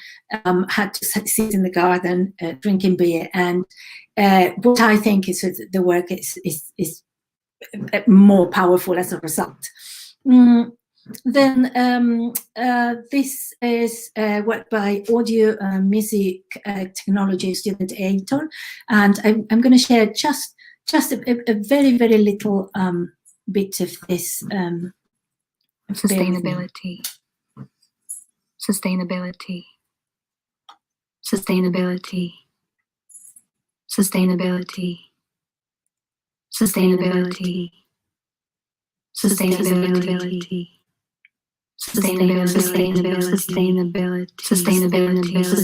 had to sit in the garden drinking beer. And what I think is the work is more powerful as a result. Then this is work by audio music technology student Aitor, and I'm going to share just a very, very little bit of this. Sustainability. Sustainability. Sustainability. Sustainability. Sustainability. Sustainability.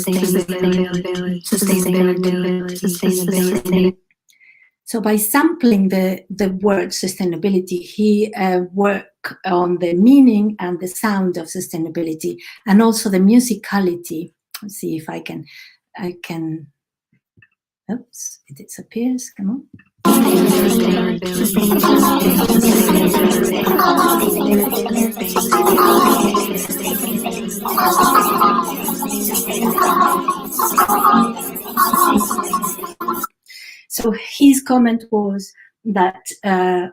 Sustainability. So by sampling the word sustainability, he worked on the meaning and the sound of sustainability, and also the musicality. Let's see if I can. Oops, it disappears. Come on. So his comment was that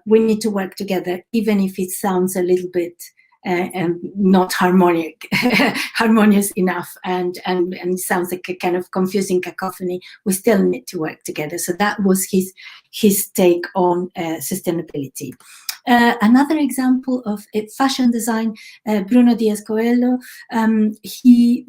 we need to work together, even if it sounds a little bit not harmonious enough, and it sounds like a kind of confusing cacophony. We still need to work together. So that was his take on sustainability. Another example of fashion design, Bruno Diaz Coelho, he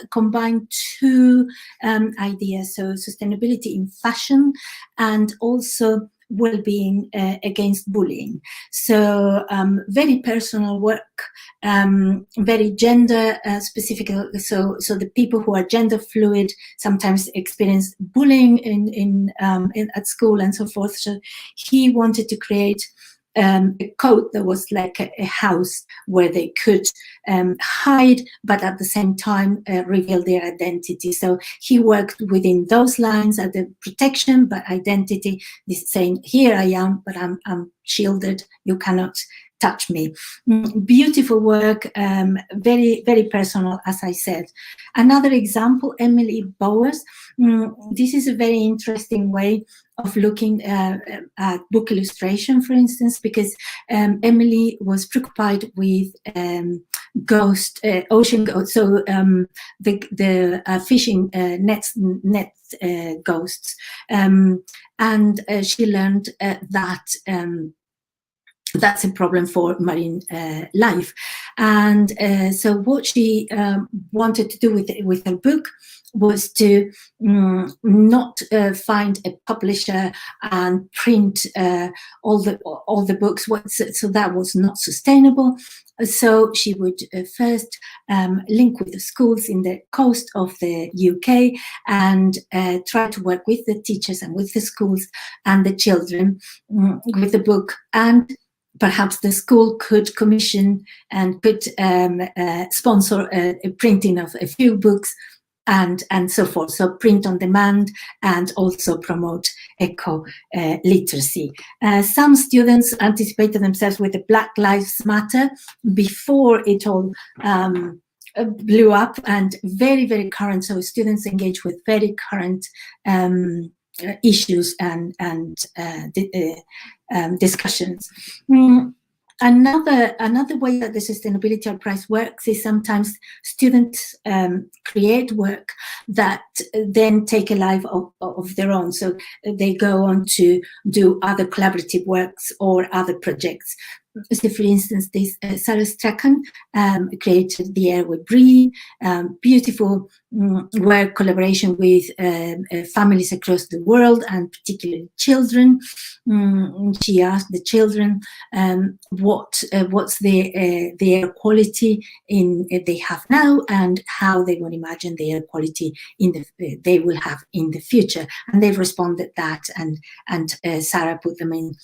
combined two ideas, so sustainability in fashion and also well-being against bullying. So very personal work, very gender specific. So the people who are gender fluid sometimes experience bullying in at school and so forth. So he wanted to create a coat that was like a house where they could hide, but at the same time reveal their identity. So he worked within those lines at the protection, but identity is saying, here I am, but I'm shielded, you cannot touch me. Beautiful work, very, very personal, as I said. Another example, Emily Bowers. This is a very interesting way of looking at book illustration, for instance, because Emily was preoccupied with ocean ghosts, so the fishing net ghosts, and she learned that that's a problem for marine life. And so what she wanted to do with her book was to not find a publisher and print all the books, so that was not sustainable. So she would first link with the schools in the coast of the UK and try to work with the teachers and with the schools and the children with the book, and perhaps the school could commission and could sponsor a printing of a few books and so forth. So print on demand and also promote eco-literacy. Some students anticipated themselves with the Black Lives Matter before it all blew up, and very, very current. So students engage with very current issues and discussions. Another way that the Sustainability Art Prize works is sometimes students create work that then take a life of their own. So they go on to do other collaborative works or other projects. So for instance, this Sarah Strachan created The Air We Breathe, beautiful work collaboration with families across the world and particularly children. She asked the children what's the air quality they have now and how they would imagine the air quality they will have in the future, and they responded that, and Sarah put them in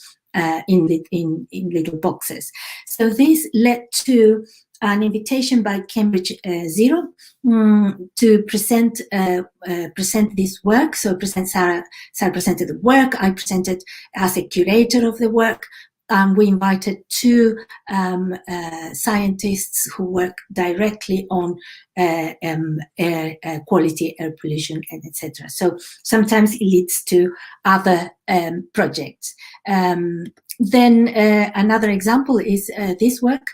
little boxes. So this led to an invitation by Cambridge Zero to present this work. So Sarah presented the work, I presented as a curator of the work. We invited two scientists who work directly on air quality, air pollution, and etc. So sometimes it leads to other projects. Then another example is this work.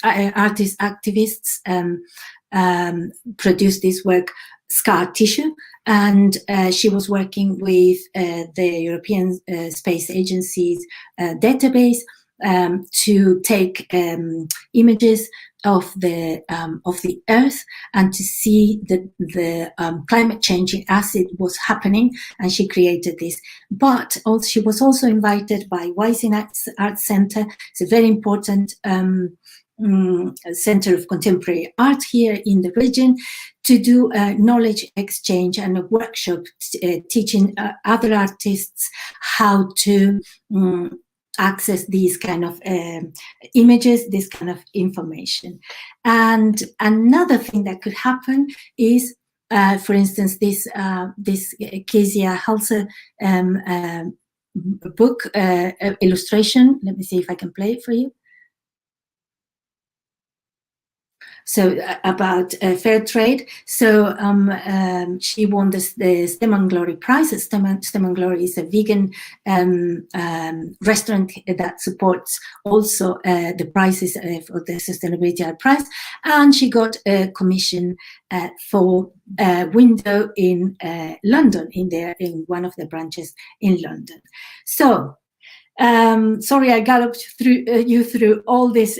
Activists produced this work, Scar Tissue, and she was working with the European Space Agency's database to take images of the Earth and to see the climate changing as it was happening, and she created this. But also, she was also invited by Wysin Arts Centre. It's a very important Center of Contemporary Art here in the region, to do a knowledge exchange and a workshop teaching other artists how to access these kind of images, this kind of information. And another thing that could happen is, for instance, this Kezia Halser book illustration. Let me see if I can play it for you. So about fair trade. So she won the STEM and Glory Prize. STEM and Glory is a vegan restaurant that supports also the prizes for the Sustainability Art Prize. And she got a commission for a window in London, in one of the branches in London. So sorry, I galloped you through all these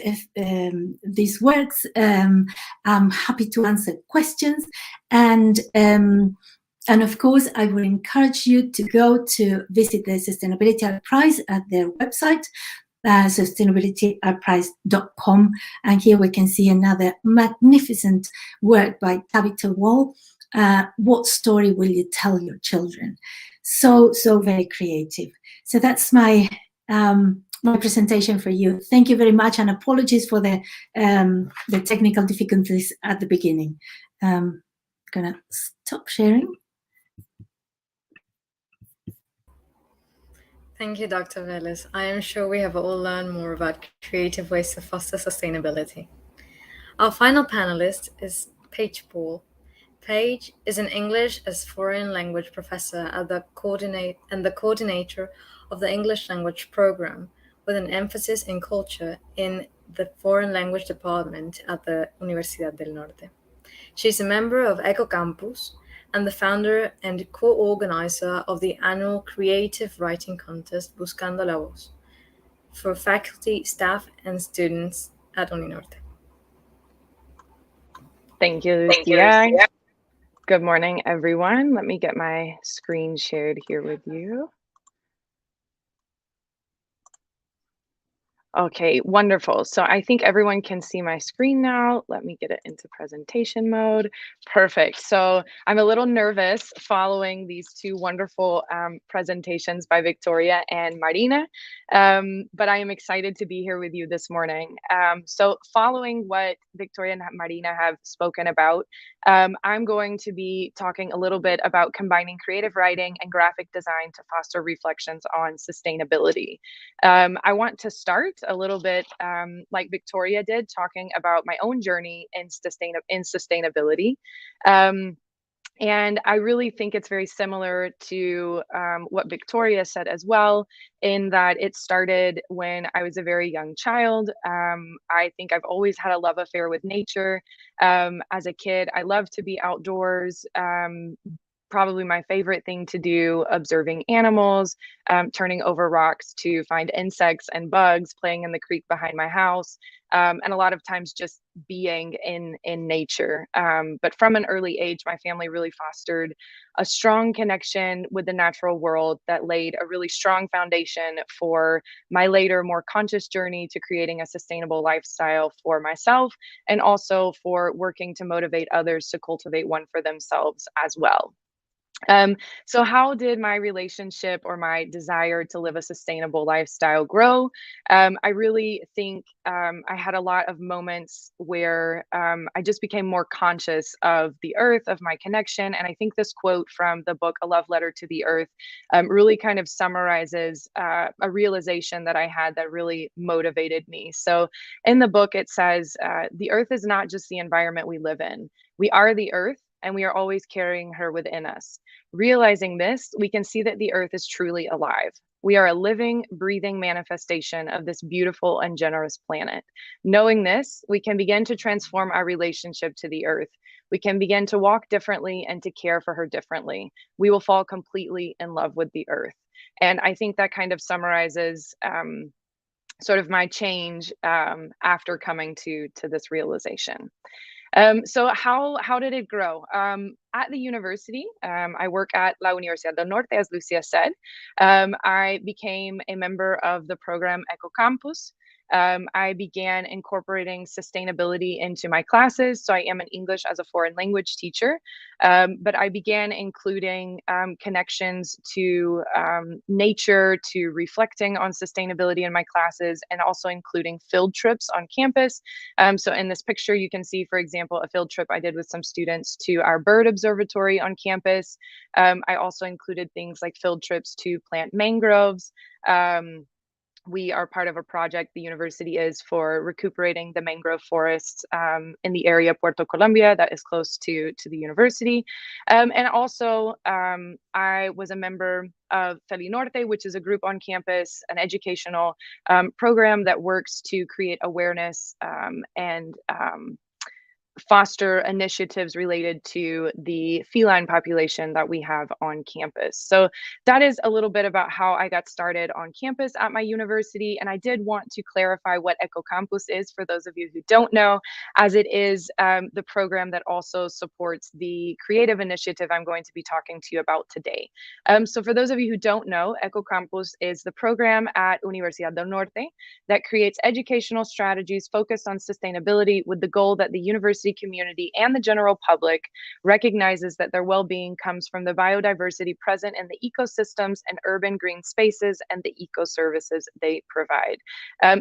works. I'm happy to answer questions, and of course, I would encourage you to go to visit the Sustainability Art Prize at their website, sustainabilityartprize.com, and here we can see another magnificent work by Tabitha Wall. What story will you tell your children? So very creative. So that's my my presentation for you. Thank you very much, and apologies for the technical difficulties at the beginning. I'm gonna stop sharing. Thank you, Dr. Velez. I am sure we have all learned more about creative ways to foster sustainability. Our final panelist is Paige Paul. Paige is an English as foreign language professor at the coordinator of the English language program, with an emphasis in culture in the foreign language department at the Universidad del Norte. She's a member of EcoCampus and the founder and co-organizer of the annual creative writing contest Buscando la Voz for faculty, staff, and students at Uninorte. Thank you, Lucia. Good morning, everyone. Let me get my screen shared here with you. Okay, wonderful. So I think everyone can see my screen now. Let me get it into presentation mode. Perfect. So I'm a little nervous following these two wonderful presentations by Victoria and Marina, but I am excited to be here with you this morning. So following what Victoria and Marina have spoken about, I'm going to be talking a little bit about combining creative writing and graphic design to foster reflections on sustainability. I want to start a little bit like Victoria did, talking about my own journey in sustainability. And I really think it's very similar to what Victoria said as well, in that it started when I was a very young child. I think I've always had a love affair with nature. As a kid, I loved to be outdoors. Probably my favorite thing to do, observing animals, turning over rocks to find insects and bugs, playing in the creek behind my house, and a lot of times just being in nature. But from an early age, my family really fostered a strong connection with the natural world that laid a really strong foundation for my later, more conscious journey to creating a sustainable lifestyle for myself, and also for working to motivate others to cultivate one for themselves as well. So how did my relationship or my desire to live a sustainable lifestyle grow? I really think I had a lot of moments where I just became more conscious of the earth, of my connection. And I think this quote from the book, A Love Letter to the Earth, really kind of summarizes a realization that I had that really motivated me. So in the book, it says, the earth is not just the environment we live in. We are the earth, and we are always carrying her within us. Realizing this, we can see that the earth is truly alive. We are a living, breathing manifestation of this beautiful and generous planet. Knowing this, we can begin to transform our relationship to the earth. We can begin to walk differently and to care for her differently. We will fall completely in love with the earth. And I think that kind of summarizes sort of my change after coming to this realization. So how did it grow? At the university, I work at la Universidad del Norte, as Lucia said. I became a member of the program EcoCampus. I began incorporating sustainability into my classes. So I am an English as a foreign language teacher, but I began including connections to nature, to reflecting on sustainability in my classes, and also including field trips on campus. So in this picture, you can see, for example, a field trip I did with some students to our bird observatory on campus. I also included things like field trips to plant mangroves. We are part of a project the university is for recuperating the mangrove forests in the area of Puerto Colombia that is close to the university. And also, I was a member of Uninorte, which is a group on campus, an educational program that works to create awareness and foster initiatives related to the feline population that we have on campus. So that is a little bit about how I got started on campus at my university. And I did want to clarify what EcoCampus is for those of you who don't know, as it is the program that also supports the creative initiative I'm going to be talking to you about today. So for those of you who don't know, EcoCampus is the program at Universidad del Norte that creates educational strategies focused on sustainability with the goal that the university university community and the general public recognizes that their well-being comes from the biodiversity present in the ecosystems and urban green spaces and the eco-services they provide.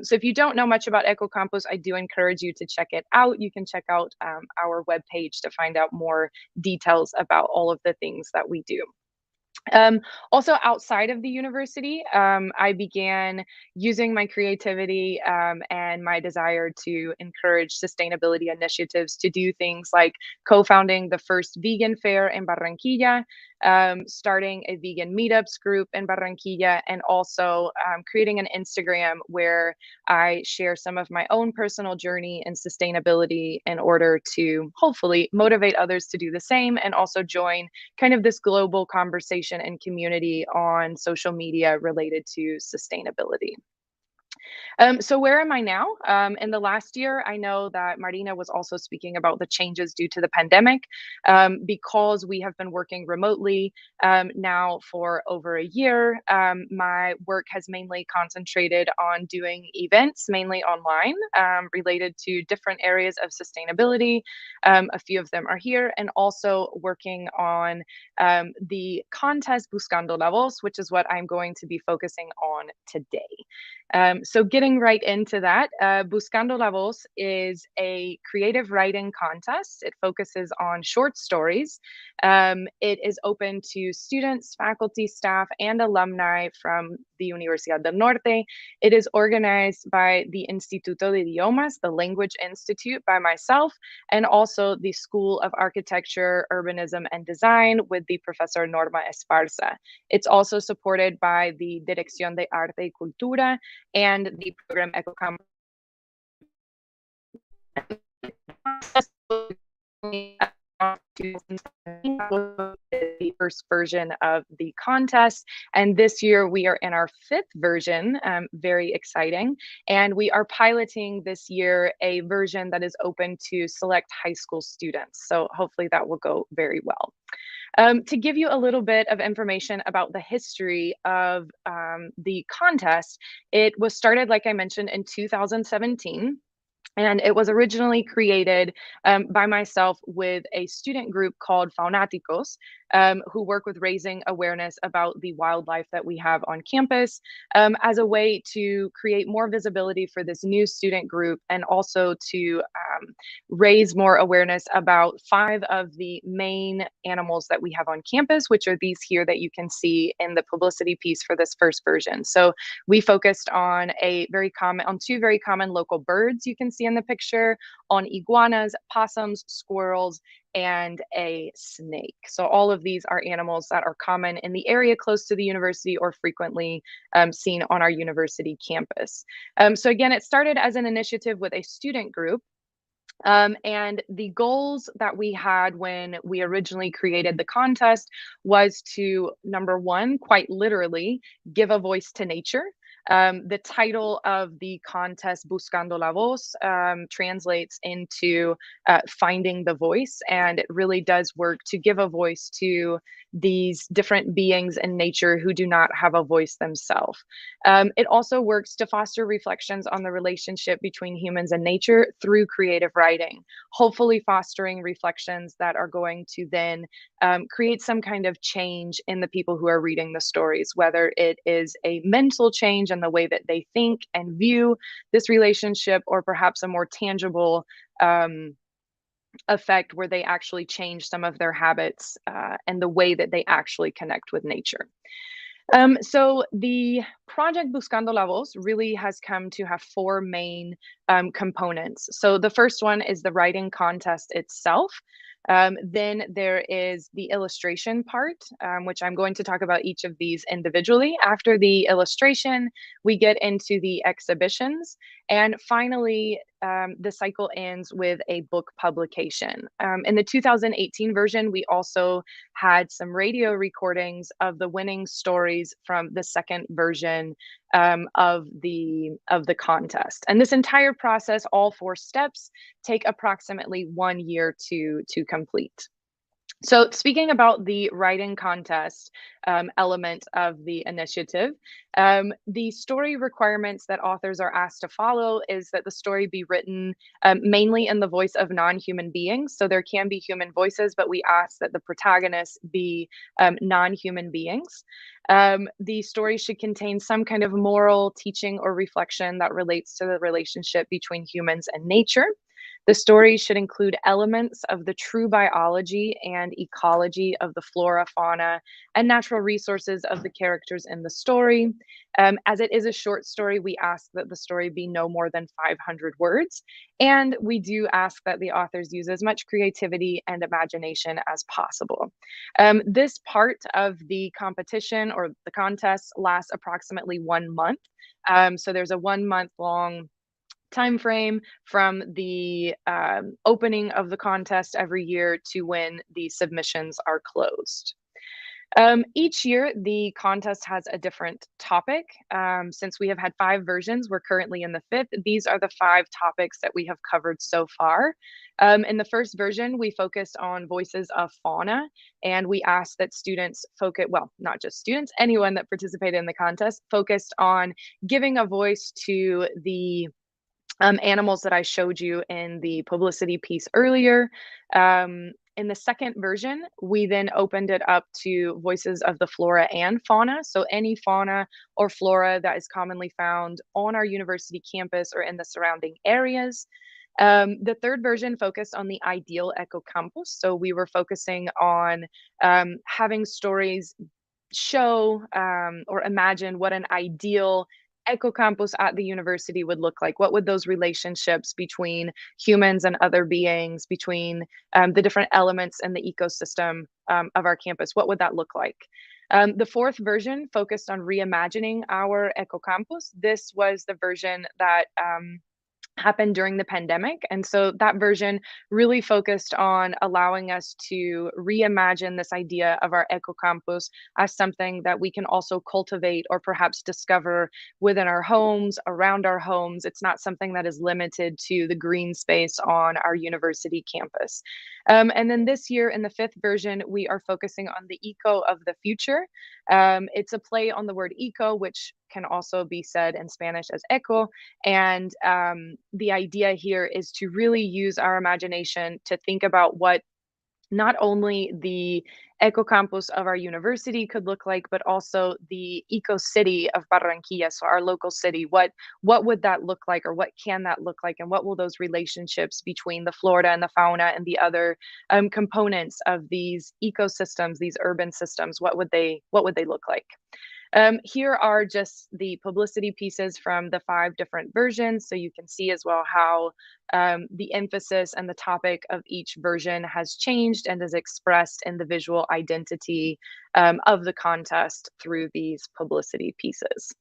So if you don't know much about EcoCampus, I do encourage you to check it out. You can check out our webpage to find out more details about all of the things that we do. Also outside of the university, I began using my creativity and my desire to encourage sustainability initiatives to do things like co-founding the first vegan fair in Barranquilla, starting a vegan meetups group in Barranquilla, and also creating an Instagram where I share some of my own personal journey in sustainability in order to hopefully motivate others to do the same, and also join kind of this global conversation and community on social media related to sustainability. So where am I now? In the last year, I know that Marina was also speaking about the changes due to the pandemic. Because we have been working remotely now for over a year, my work has mainly concentrated on doing events, mainly online, related to different areas of sustainability. A few of them are here, and also working on the contest Buscando la Voz, which is what I'm going to be focusing on today. So getting right into that, Buscando la Voz is a creative writing contest. It focuses on short stories. It is open to students, faculty, staff, and alumni from the Universidad del Norte. It is organized by the Instituto de Idiomas, the Language Institute, by myself, and also the School of Architecture, Urbanism, and Design with the Professor Norma Esparza. It's also supported by the Dirección de Arte y Cultura and the program EcoCampus. The first version of the contest, and this year we are in our 5th version. Very exciting, and we are piloting this year a version that is open to select high school students, so hopefully that will go very well. To give you a little bit of information about the history of the contest, it was started, like I mentioned, in 2017. And it was originally created by myself with a student group called Faunáticos, who work with raising awareness about the wildlife that we have on campus, as a way to create more visibility for this new student group, and also to raise more awareness about 5 of the main animals that we have on campus, which are these here that you can see in the publicity piece for this first version. So we focused on two very common local birds you can see in the picture, on iguanas, possums, squirrels, and a snake. So all of these are animals that are common in the area close to the university or frequently seen on our university campus. So again, it started as an initiative with a student group. And the goals that we had when we originally created the contest was to, number one, quite literally, give a voice to nature. The title of the contest, Buscando la Voz, translates into finding the voice, and it really does work to give a voice to these different beings in nature who do not have a voice themselves. It also works to foster reflections on the relationship between humans and nature through creative writing, hopefully fostering reflections that are going to then create some kind of change in the people who are reading the stories, whether it is a mental change in the way that they think and view this relationship, or perhaps a more tangible effect where they actually change some of their habits and the way that they actually connect with nature. So the project Buscando la Voz really has come to have 4 main components. So the first one is the writing contest itself. Then there is the illustration part, which I'm going to talk about each of these individually. After the illustration, we get into the exhibitions. And finally, the cycle ends with a book publication. In the 2018 version, we also had some radio recordings of the winning stories from the second version of the contest. And this entire process, all 4 steps, take approximately 1 year to complete. So speaking about the writing contest element of the initiative, the story requirements that authors are asked to follow is that the story be written mainly in the voice of non-human beings. So there can be human voices, but we ask that the protagonists be non-human beings. The story should contain some kind of moral teaching or reflection that relates to the relationship between humans and nature. The story should include elements of the true biology and ecology of the flora, fauna, and natural resources of the characters in the story. As it is a short story, we ask that the story be no more than 500 words. And we do ask that the authors use as much creativity and imagination as possible. This part of the competition or the contest lasts approximately 1 month. So there's a 1 month long time frame from the opening of the contest every year to when the submissions are closed. Each year, the contest has a different topic. Since we have had 5 versions, we're currently in the 5th. These are the 5 topics that we have covered so far. In the first version, we focused on voices of fauna, and we asked that students focus, well, not just students, anyone that participated in the contest focused on giving a voice to the animals that I showed you in the publicity piece earlier. In the second version, we then opened it up to voices of the flora and fauna. So any fauna or flora that is commonly found on our university campus or in the surrounding areas. The third version focused on the ideal ecocampus. So we were focusing on having stories show or imagine what an ideal ecocampus at the university would look like. What would those relationships between humans and other beings, between the different elements in the ecosystem of our campus, what would that look like? The fourth version focused on reimagining our ecocampus. This was the version that happened during the pandemic. And so that version really focused on allowing us to reimagine this idea of our ecocampus as something that we can also cultivate or perhaps discover within our homes, around our homes. It's not something that is limited to the green space on our university campus. And then this year in the 5th version, we are focusing on the eco of the future. It's a play on the word eco, which can also be said in Spanish as eco. And the idea here is to really use our imagination to think about what not only the ecocampus of our university could look like, but also the eco city of Barranquilla, so our local city. What would that look like, or what can that look like, and what will those relationships between the flora and the fauna and the other components of these ecosystems, these urban systems, what would they look like? Here are just the publicity pieces from the 5 different versions, so you can see as well how the emphasis and the topic of each version has changed and is expressed in the visual identity of the contest through these publicity pieces.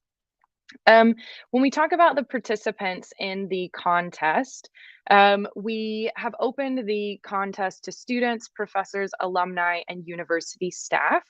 When we talk about the participants in the contest, we have opened the contest to students, professors, alumni, and university staff.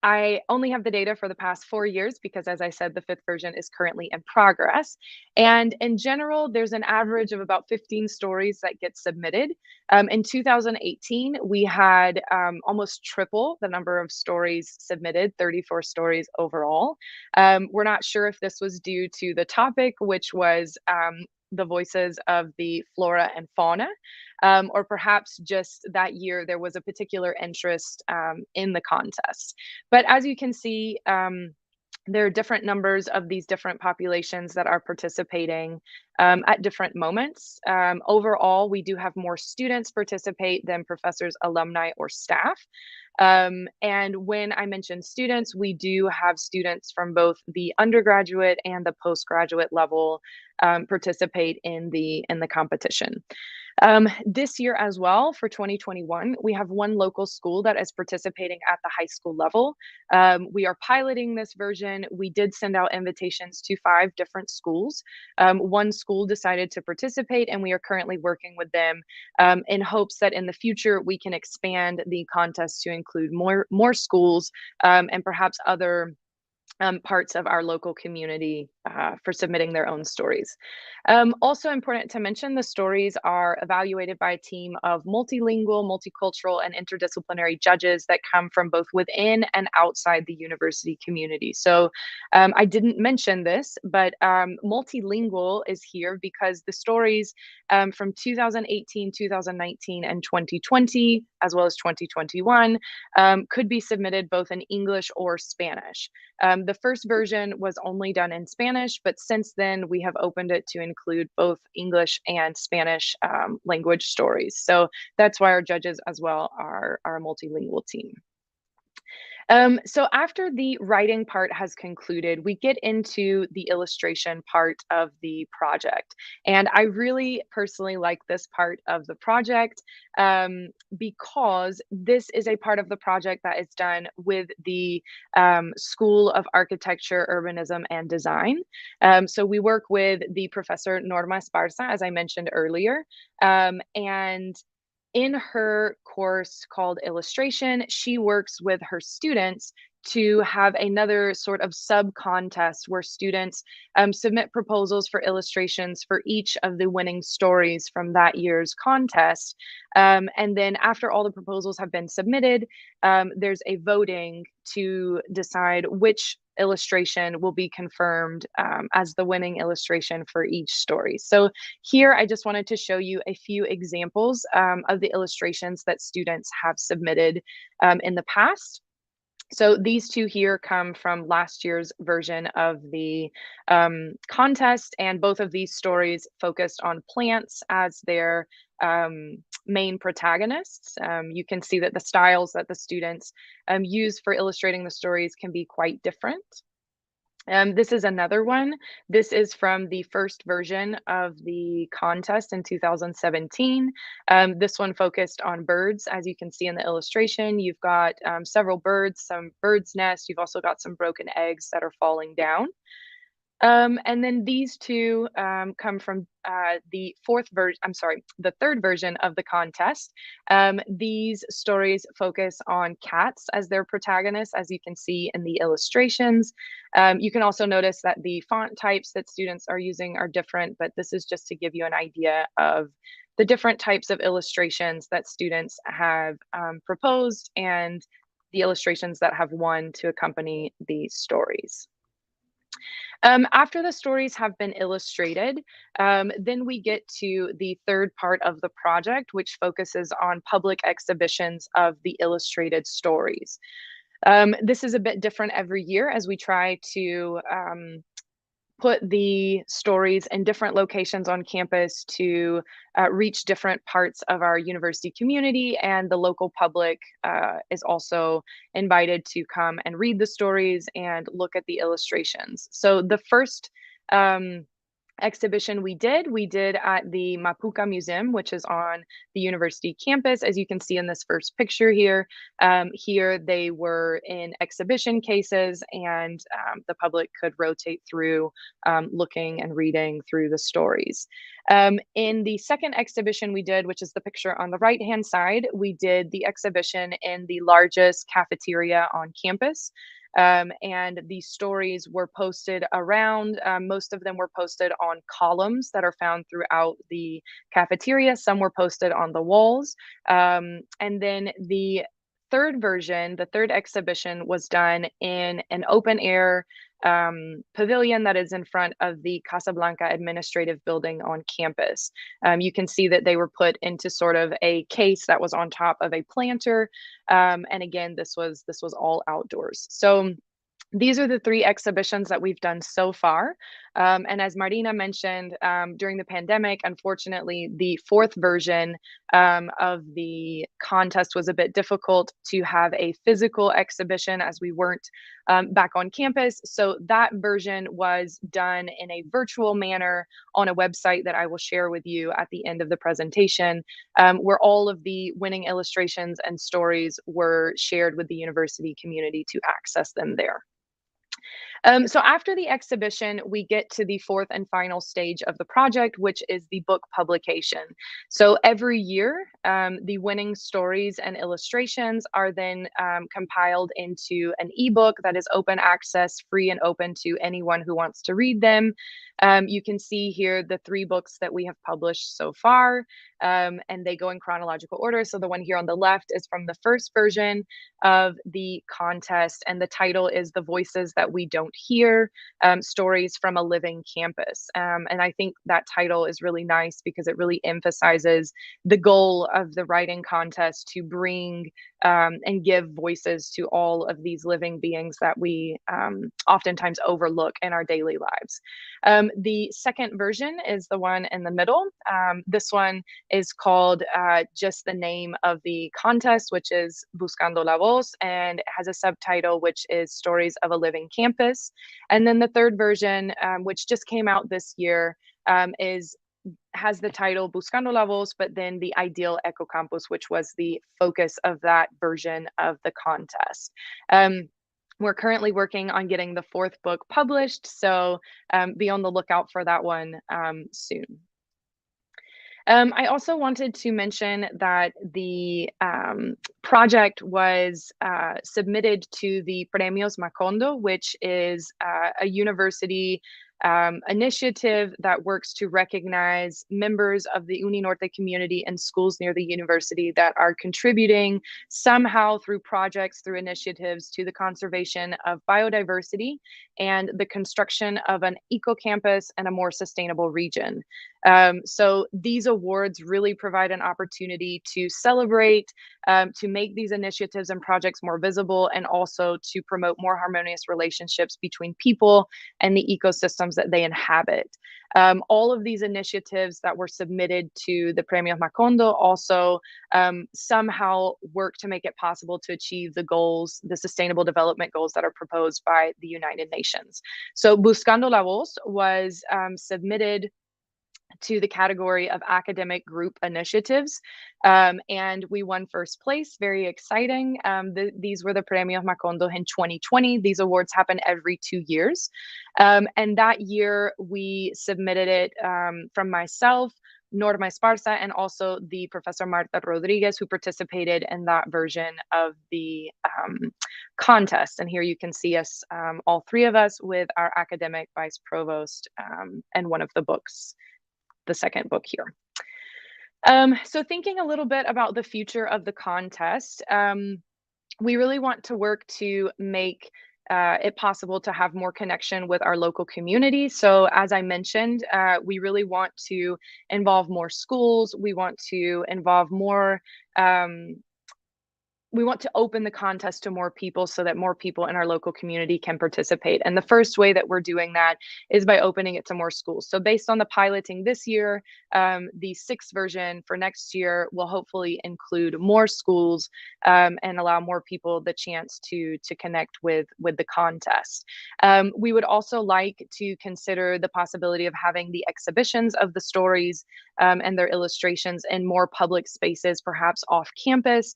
I only have the data for the past 4 years because, as I said, the 5th version is currently in progress. And in general, there's an average of about 15 stories that get submitted. In 2018, we had almost triple the number of stories submitted, 34 stories overall. We're not sure if this was due to the topic, which was the voices of the flora and fauna, or perhaps just that year there was a particular interest in the contest. But as you can see, there are different numbers of these different populations that are participating at different moments. Overall, we do have more students participate than professors, alumni, or staff. And when I mention students, we do have students from both the undergraduate and the postgraduate level participate in the competition. This year as well, for 2021, we have 1 local school that is participating at the high school level. We are piloting this version. We did send out invitations to 5 different schools. 1 school decided to participate, and we are currently working with them in hopes that in the future we can expand the contest to include more schools and perhaps other parts of our local community for submitting their own stories. Also important to mention, the stories are evaluated by a team of multilingual, multicultural, and interdisciplinary judges that come from both within and outside the university community. So I didn't mention this, but multilingual is here because the stories from 2018, 2019, and 2020, as well as 2021, could be submitted both in English or Spanish. The first version was only done in Spanish, but since then we have opened it to include both English and Spanish language stories. So that's why our judges as well are a multilingual team. So after the writing part has concluded, we get into the illustration part of the project. And I really personally like this part of the project because this is a part of the project that is done with the School of Architecture, Urbanism, and Design. So we work with the professor Norma Esparza, as I mentioned earlier, and in her course called Illustration, she works with her students to have another sort of sub-contest where students submit proposals for illustrations for each of the winning stories from that year's contest. And then after all the proposals have been submitted, there's a voting to decide which illustration will be confirmed as the winning illustration for each story. So here I just wanted to show you a few examples of the illustrations that students have submitted in the past. So these two here come from last year's version of the contest, and both of these stories focused on plants as their main protagonists. You can see that the styles that the students use for illustrating the stories can be quite different. This is another one. This is from the first version of the contest in 2017. This one focused on birds. As you can see in the illustration, you've got several birds, some birds' nests. You've also got some broken eggs that are falling down. And then these two come from the third version of the contest. These stories focus on cats as their protagonists, as you can see in the illustrations. You can also notice that the font types that students are using are different, but this is just to give you an idea of the different types of illustrations that students have proposed and the illustrations that have won to accompany these stories. After the stories have been illustrated, then we get to the third part of the project, which focuses on public exhibitions of the illustrated stories. This is a bit different every year as we try to put the stories in different locations on campus to reach different parts of our university community, and the local public is also invited to come and read the stories and look at the illustrations. So the first exhibition we did at the Mapuca Museum, which is on the university campus. As you can see in this first picture here, here they were in exhibition cases, and the public could rotate through looking and reading through the stories. In the second exhibition we did, which is the picture on the right-hand side, we did the exhibition in the largest cafeteria on campus. And these stories were posted around, most of them were posted on columns that are found throughout the cafeteria. Some were posted on the walls. And then the third version, the third exhibition, was done in an open air pavilion that is in front of the Casablanca Administrative Building on campus. You can see that they were put into sort of a case that was on top of a planter. And again, this was all outdoors. So these are the three exhibitions that we've done so far. And as Marina mentioned, during the pandemic, unfortunately, the fourth version of the contest was a bit difficult to have a physical exhibition as we weren't back on campus. So that version was done in a virtual manner on a website that I will share with you at the end of the presentation, where all of the winning illustrations and stories were shared with the university community to access them there. So after the exhibition, we get to the fourth and final stage of the project, which is the book publication. So every year, the winning stories and illustrations are then compiled into an ebook that is open access, free and open to anyone who wants to read them. You can see here the 3 books that we have published so far, and they go in chronological order. So the one here on the left is from the first version of the contest, and the title is The Voices That We Don't Hear, Stories from a Living Campus. And I think that title is really nice because it really emphasizes the goal of the writing contest to bring and give voices to all of these living beings that we oftentimes overlook in our daily lives. The second version is the one in the middle. This one is called just the name of the contest, which is Buscando la Voz, and it has a subtitle, which is Stories of a Living Campus. And then the third version, which just came out this year, has the title Buscando la Voz, but then the Ideal Ecocampus, which was the focus of that version of the contest. We're currently working on getting the 4th book published, so be on the lookout for that one soon. I also wanted to mention that the project was submitted to the Premios Macondo, which is a university initiative that works to recognize members of the Uninorte community and schools near the university that are contributing somehow through projects, through initiatives to the conservation of biodiversity and the construction of an eco-campus and a more sustainable region. So these awards really provide an opportunity to celebrate, to make these initiatives and projects more visible, and also to promote more harmonious relationships between people and the ecosystems that they inhabit. All of these initiatives that were submitted to the Premios Macondo also somehow work to make it possible to achieve the goals, the sustainable development goals that are proposed by the United Nations. So Buscando la Voz was submitted to the category of academic group initiatives, and we won first place. Very exciting. These were the Premios Macondo in 2020. These awards happen every 2 years, and that year we submitted it from myself, Norma Esparza, and also the Professor Marta Rodriguez, who participated in that version of the contest. And here you can see us, all 3 of us, with our academic vice provost and one of the books, the second book here. So thinking a little bit about the future of the contest, we really want to work to make it possible to have more connection with our local community. So as I mentioned, we really want to involve more schools. We want to involve more we want to open the contest to more people so that more people in our local community can participate. And the first way that we're doing that is by opening it to more schools. So based on the piloting this year, the 6th version for next year will hopefully include more schools and allow more people the chance to connect with the contest. We would also like to consider the possibility of having the exhibitions of the stories and their illustrations in more public spaces, perhaps off campus.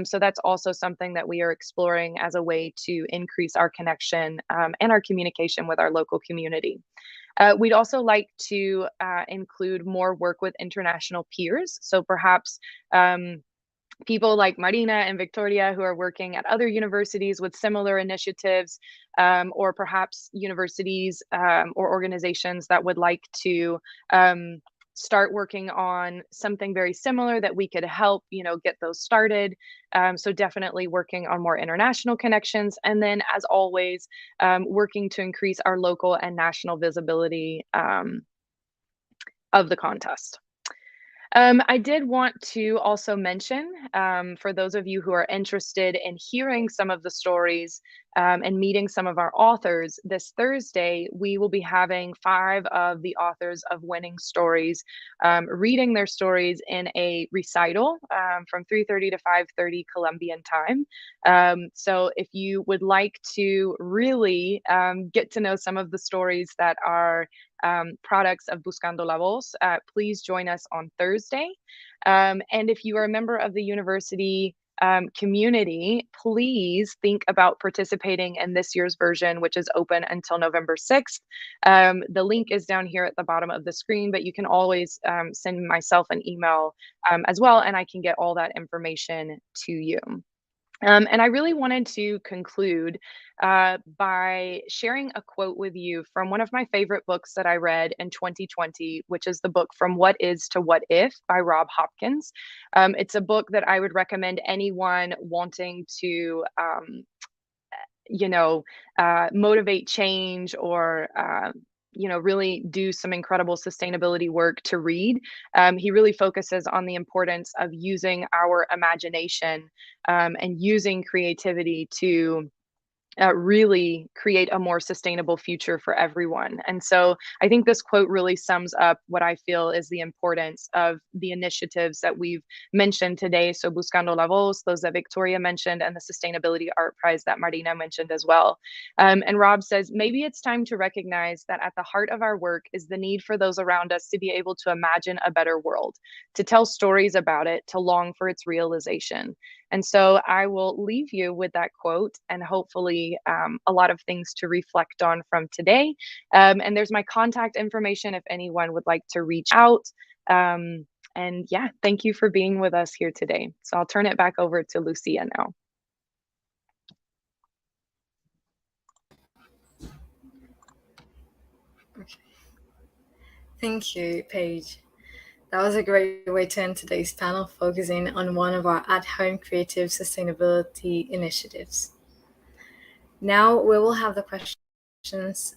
So that's also something that we are exploring as a way to increase our connection and our communication with our local community. We'd also like to include more work with international peers. So perhaps people like Marina and Victoria who are working at other universities with similar initiatives, or perhaps universities or organizations that would like to start working on something very similar that we could help, get those started. So definitely working on more international connections. And then, as always, working to increase our local and national visibility of the contest. I did want to also mention, for those of you who are interested in hearing some of the stories and meeting some of our authors, this Thursday, we will be having 5 of the authors of winning stories reading their stories in a recital from 3:30 to 5:30 Colombian time. So if you would like to really get to know some of the stories that are products of Buscando la Voz, please join us on Thursday. And if you are a member of the university community, please think about participating in this year's version, which is open until November 6th. The link is down here at the bottom of the screen, but you can always send myself an email as well, and I can get all that information to you. And I really wanted to conclude by sharing a quote with you from one of my favorite books that I read in 2020, which is the book From What Is to What If by Rob Hopkins. It's a book that I would recommend anyone wanting to motivate change or really do some incredible sustainability work to read. He really focuses on the importance of using our imagination and using creativity to really create a more sustainable future for everyone. And so I think this quote really sums up what I feel is the importance of the initiatives that we've mentioned today. So Buscando la Voz, those that Victoria mentioned, and the Sustainability Art Prize that Marina mentioned as well. And Rob says, maybe it's time to recognize that at the heart of our work is the need for those around us to be able to imagine a better world, to tell stories about it, to long for its realization. And so I will leave you with that quote and hopefully a lot of things to reflect on from today. And there's my contact information if anyone would like to reach out. And yeah, thank you for being with us here today. So I'll turn it back over to Lucia now. Okay. Thank you, Paige. That was a great way to end today's panel, focusing on one of our at-home creative sustainability initiatives. Now we will have the questions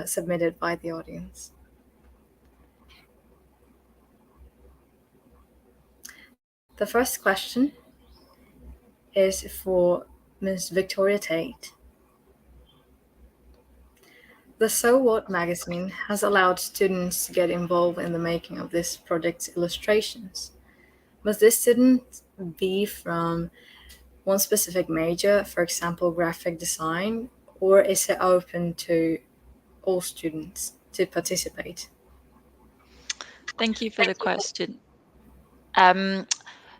submitted by the audience. The first question is for Ms. Victoria Tate. The So What magazine has allowed students to get involved in the making of this project's illustrations. Must this student be from one specific major, for example, graphic design, or is it open to all students to participate? Thank you for the question.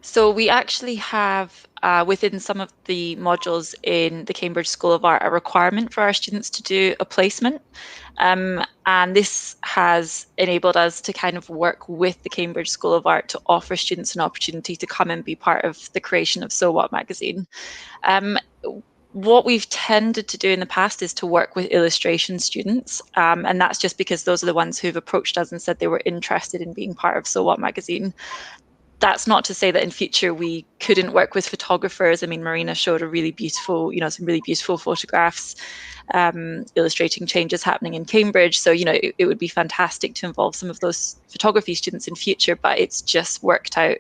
So we actually have within some of the modules in the Cambridge School of Art a requirement for our students to do a placement. And this has enabled us to kind of work with the Cambridge School of Art to offer students an opportunity to come and be part of the creation of So What magazine. What we've tended to do in the past is to work with illustration students, and that's just because those are the ones who've approached us and said they were interested in being part of So What magazine. That's not to say that in future we couldn't work with photographers. I mean, Marina showed a really beautiful, some really beautiful photographs illustrating changes happening in Cambridge. So, it would be fantastic to involve some of those photography students in future, but it's just worked out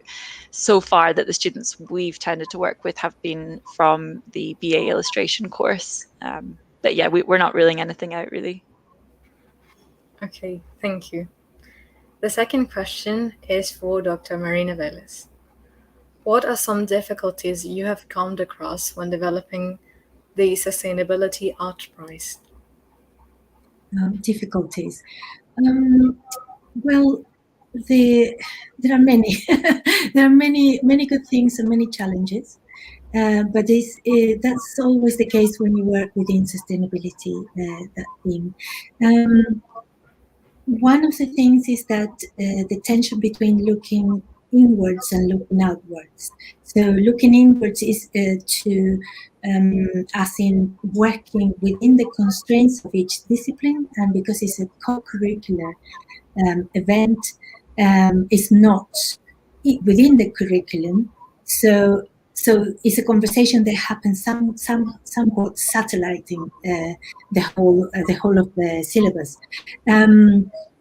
so far that the students we've tended to work with have been from the BA illustration course. But yeah, we're not ruling anything out really. Okay, thank you. The second question is for Dr. Marina Velez. What are some difficulties you have come across when developing the Sustainability Art Prize? Difficulties. Well, there are many. There are many good things and many challenges. But that's always the case when you work within sustainability, that theme. One of the things is that the tension between looking inwards and looking outwards. So looking inwards is as in working within the constraints of each discipline, and because it's a co-curricular event, it's not within the curriculum. So it's a conversation that happens somewhat satelliting the whole of the syllabus.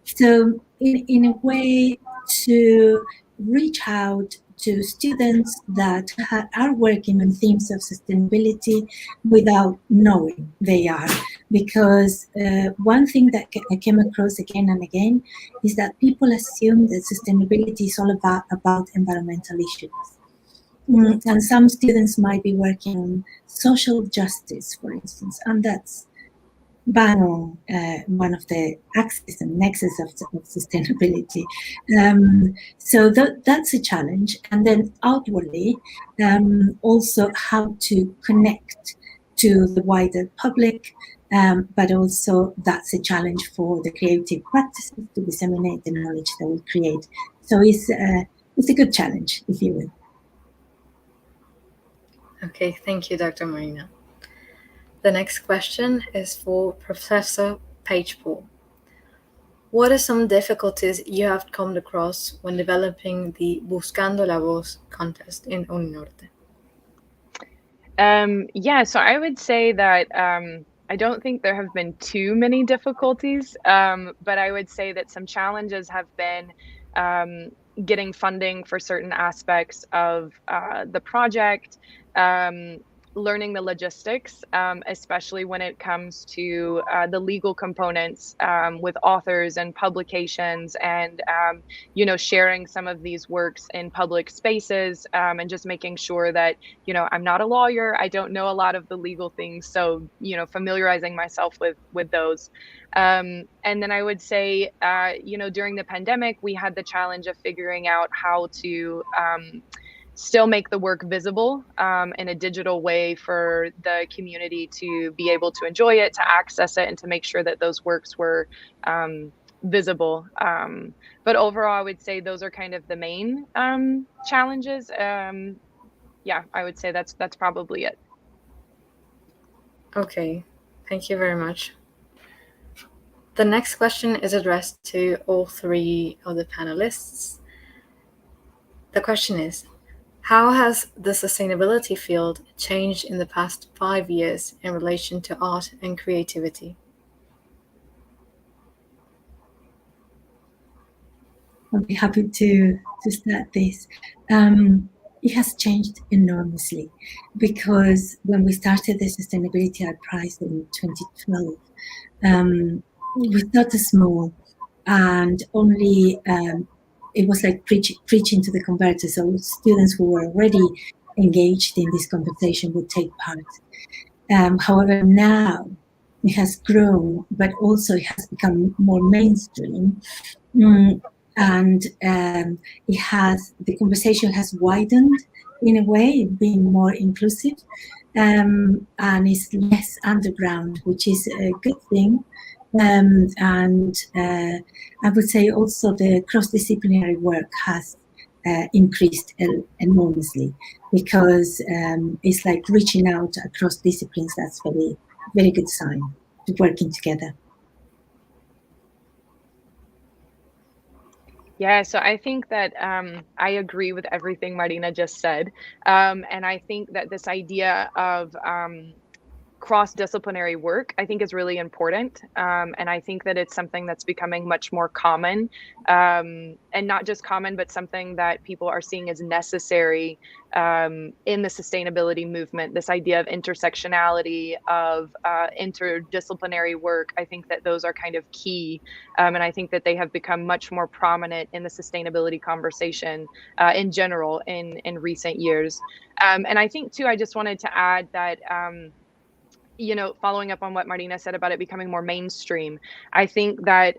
So in a way to reach out to students that are working on themes of sustainability without knowing they are, because one thing that I came across again and again is that people assume that sustainability is all about environmental issues. And some students might be working on social justice, for instance, and that's bang on one of the axes and nexus of sustainability. So that's a challenge. And then outwardly, also how to connect to the wider public, but also that's a challenge for the creative practices to disseminate the knowledge that we create. So it's a good challenge, if you will. Okay, thank you, Dr. Marina. The next question is for Professor Paige Paul. What are some difficulties you have come across when developing the Buscando la Voz contest in Uninorte? Yeah, so I would say that I don't think there have been too many difficulties, but I would say that some challenges have been getting funding for certain aspects of the project, learning the logistics, especially when it comes to the legal components with authors and publications, and sharing some of these works in public spaces, and just making sure that I'm not a lawyer, I don't know a lot of the legal things, so familiarizing myself with those. And then I would say during the pandemic we had the challenge of figuring out how to still make the work visible in a digital way for the community to be able to enjoy it, to access it, and to make sure that those works were visible. But overall, I would say those are kind of the main challenges. Yeah, I would say that's probably it. Okay, thank you very much. The next question is addressed to all three of the panelists. The question is, how has the sustainability field changed in the past 5 years in relation to art and creativity? I'll be happy to start this. It has changed enormously, because when we started the Sustainability Art Prize in 2012, we started small, and only it was like preaching to the converted. So students who were already engaged in this conversation would take part. However, now it has grown, but also it has become more mainstream. And the conversation has widened in a way, being more inclusive, and it's less underground, which is a good thing. And I would say also the cross-disciplinary work has increased enormously, because it's like reaching out across disciplines. That's very, very good sign to working together. Yeah, so I think that I agree with everything Marina just said. And I think that this idea of cross-disciplinary work, I think, is really important. And I think that it's something that's becoming much more common, and not just common, but something that people are seeing as necessary in the sustainability movement. This idea of intersectionality, of interdisciplinary work, I think that those are kind of key. And I think that they have become much more prominent in the sustainability conversation in general in recent years. And I think too, I just wanted to add that following up on what Marina said about it becoming more mainstream, I think that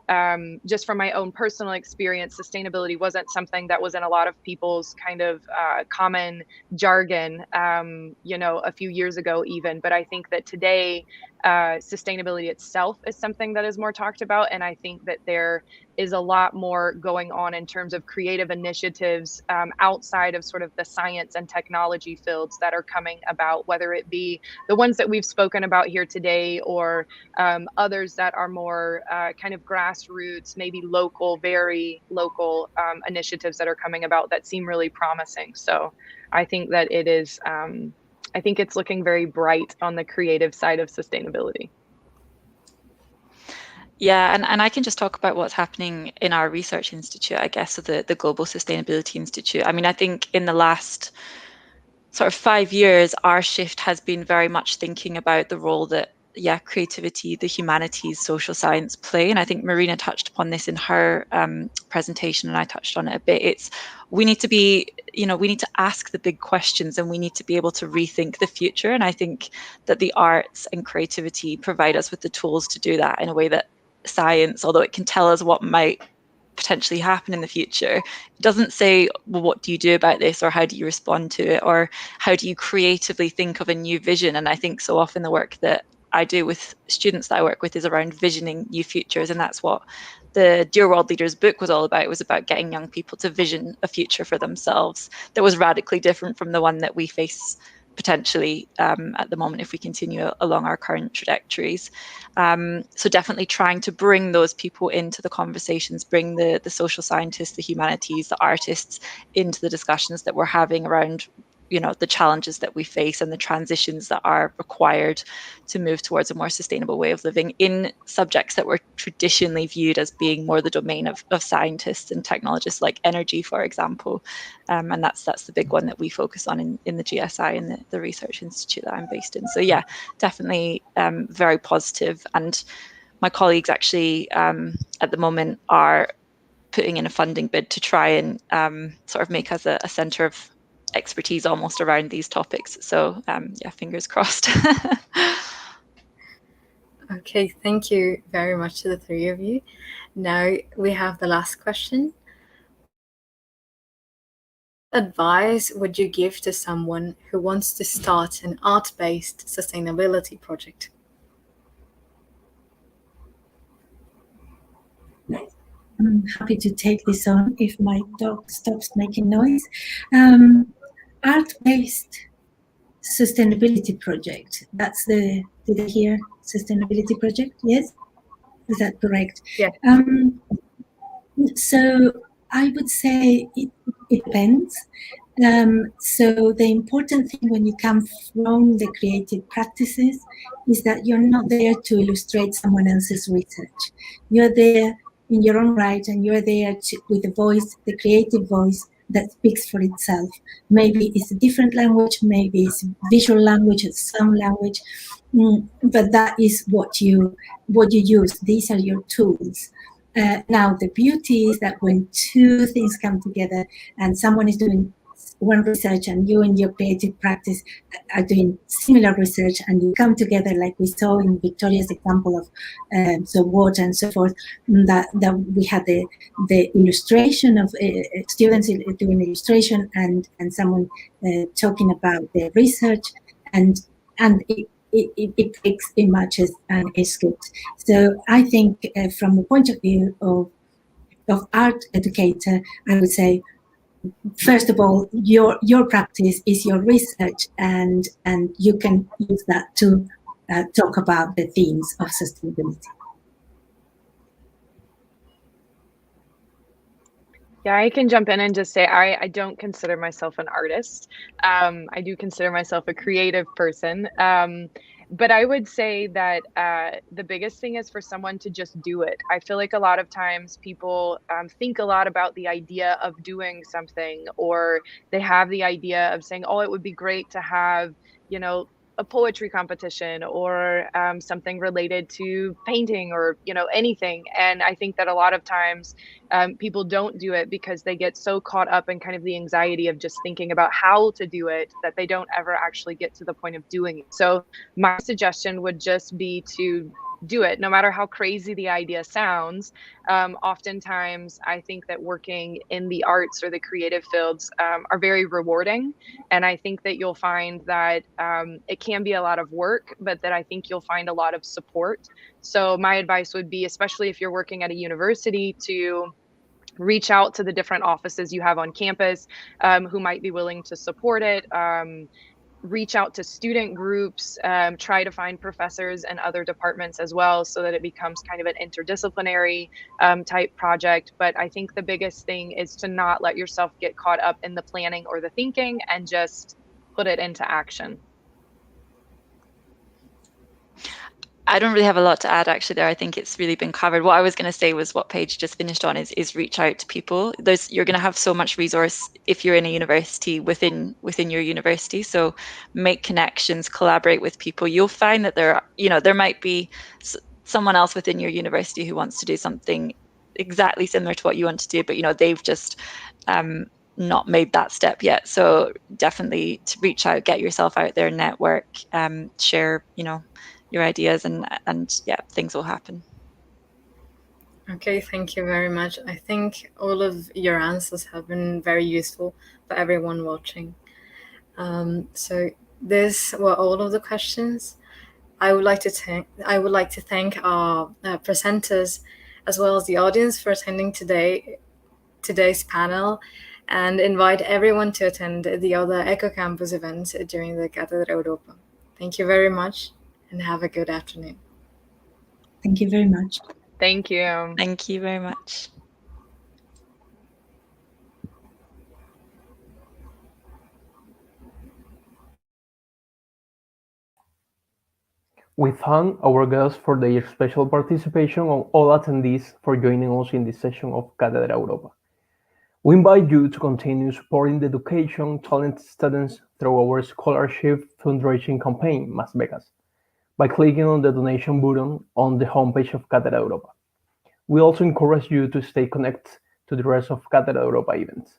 just from my own personal experience, sustainability wasn't something that was in a lot of people's kind of common jargon, a few years ago even. But I think that today, sustainability itself is something that is more talked about. And I think that there is a lot more going on in terms of creative initiatives outside of sort of the science and technology fields that are coming about, whether it be the ones that we've spoken about here today, or others that are more kind of grassroots, maybe local, very local initiatives that are coming about that seem really promising. So I think that it is, I think it's looking very bright on the creative side of sustainability. Yeah, and I can just talk about what's happening in our research institute, I guess, so the Global Sustainability Institute. I mean, I think in the last sort of 5 years, our shift has been very much thinking about the role that creativity, the humanities, social science play. And I think Marina touched upon this in her presentation, and I touched on it a bit. We need to ask the big questions, and we need to be able to rethink the future. And I think that the arts and creativity provide us with the tools to do that in a way that science, although it can tell us what might potentially happen in the future, it doesn't say, well, what do you do about this, or how do you respond to it, or how do you creatively think of a new vision? And I think so often the work that I do with students that I work with is around visioning new futures, and that's what the Dear World Leaders book was all about. It was about getting young people to vision a future for themselves that was radically different from the one that we face potentially at the moment if we continue along our current trajectories. So definitely trying to bring those people into the conversations, bring the social scientists, the humanities, the artists into the discussions that we're having around the challenges that we face and the transitions that are required to move towards a more sustainable way of living in subjects that were traditionally viewed as being more the domain of scientists and technologists, like energy, for example. And that's the big one that we focus on in the GSI and the research institute that I'm based in. So yeah, definitely very positive. And my colleagues actually at the moment are putting in a funding bid to try and sort of make us a centre of expertise almost around these topics. So yeah, fingers crossed. Okay, thank you very much to the three of you. Now we have the last question. What advice would you give to someone who wants to start an art-based sustainability project? I'm happy to take this on if my dog stops making noise. Art-based sustainability project. That's did I hear sustainability project? Yes? Is that correct? Yeah. So I would say it depends. So the important thing when you come from the creative practices is that you're not there to illustrate someone else's research. You're there in your own right, and you're there with a voice, the creative voice that speaks for itself. Maybe it's a different language, maybe it's visual language, it's sound language, but that is what you use. These are your tools. Now, the beauty is that when two things come together and someone is doing one research and you in your creative practice are doing similar research, and you come together like we saw in Victoria's example of so water and so forth, that we had the illustration of students doing illustration and someone talking about their research, and it matches and it's good. So I think from the point of view of art educator, I would say, first of all, your practice is your research, and you can use that to talk about the themes of sustainability. Yeah, I can jump in and just say I don't consider myself an artist. I do consider myself a creative person. But I would say that the biggest thing is for someone to just do it. I feel like a lot of times people think a lot about the idea of doing something, or they have the idea of saying, oh, it would be great to have, a poetry competition or something related to painting or, anything. And I think that a lot of times people don't do it because they get so caught up in kind of the anxiety of just thinking about how to do it that they don't ever actually get to the point of doing it. So my suggestion would just be to do it, no matter how crazy the idea sounds. Oftentimes, I think that working in the arts or the creative fields are very rewarding. And I think that you'll find that it can be a lot of work, but that I think you'll find a lot of support. So my advice would be, especially if you're working at a university, to reach out to the different offices you have on campus who might be willing to support it. Reach out to student groups, try to find professors and other departments as well, so that it becomes kind of an interdisciplinary type project. But I think the biggest thing is to not let yourself get caught up in the planning or the thinking, and just put it into action. I don't really have a lot to add actually there. I think it's really been covered. What I was going to say was what Paige just finished on is reach out to people. You're going to have so much resource if you're in a university within your university. So make connections, collaborate with people. You'll find that there might be someone else within your university who wants to do something exactly similar to what you want to do, but they've just not made that step yet. So definitely to reach out, get yourself out there, network, share, your ideas, and yeah, things will happen. Okay, thank you very much. I think all of your answers have been very useful for everyone watching. So these were all of the questions. I would like to thank our presenters as well as the audience for attending today's panel, and invite everyone to attend the other EcoCampus events during the Cátedra Europa. Thank you very much, and have a good afternoon. Thank you very much. Thank you. Thank you very much. We thank our guests for their special participation and all attendees for joining us in this session of Cátedra Europa. We invite you to continue supporting the education talented students through our scholarship fundraising campaign, Más Becas, by clicking on the donation button on the homepage of Cátedra Europa. We also encourage you to stay connected to the rest of Cátedra Europa events.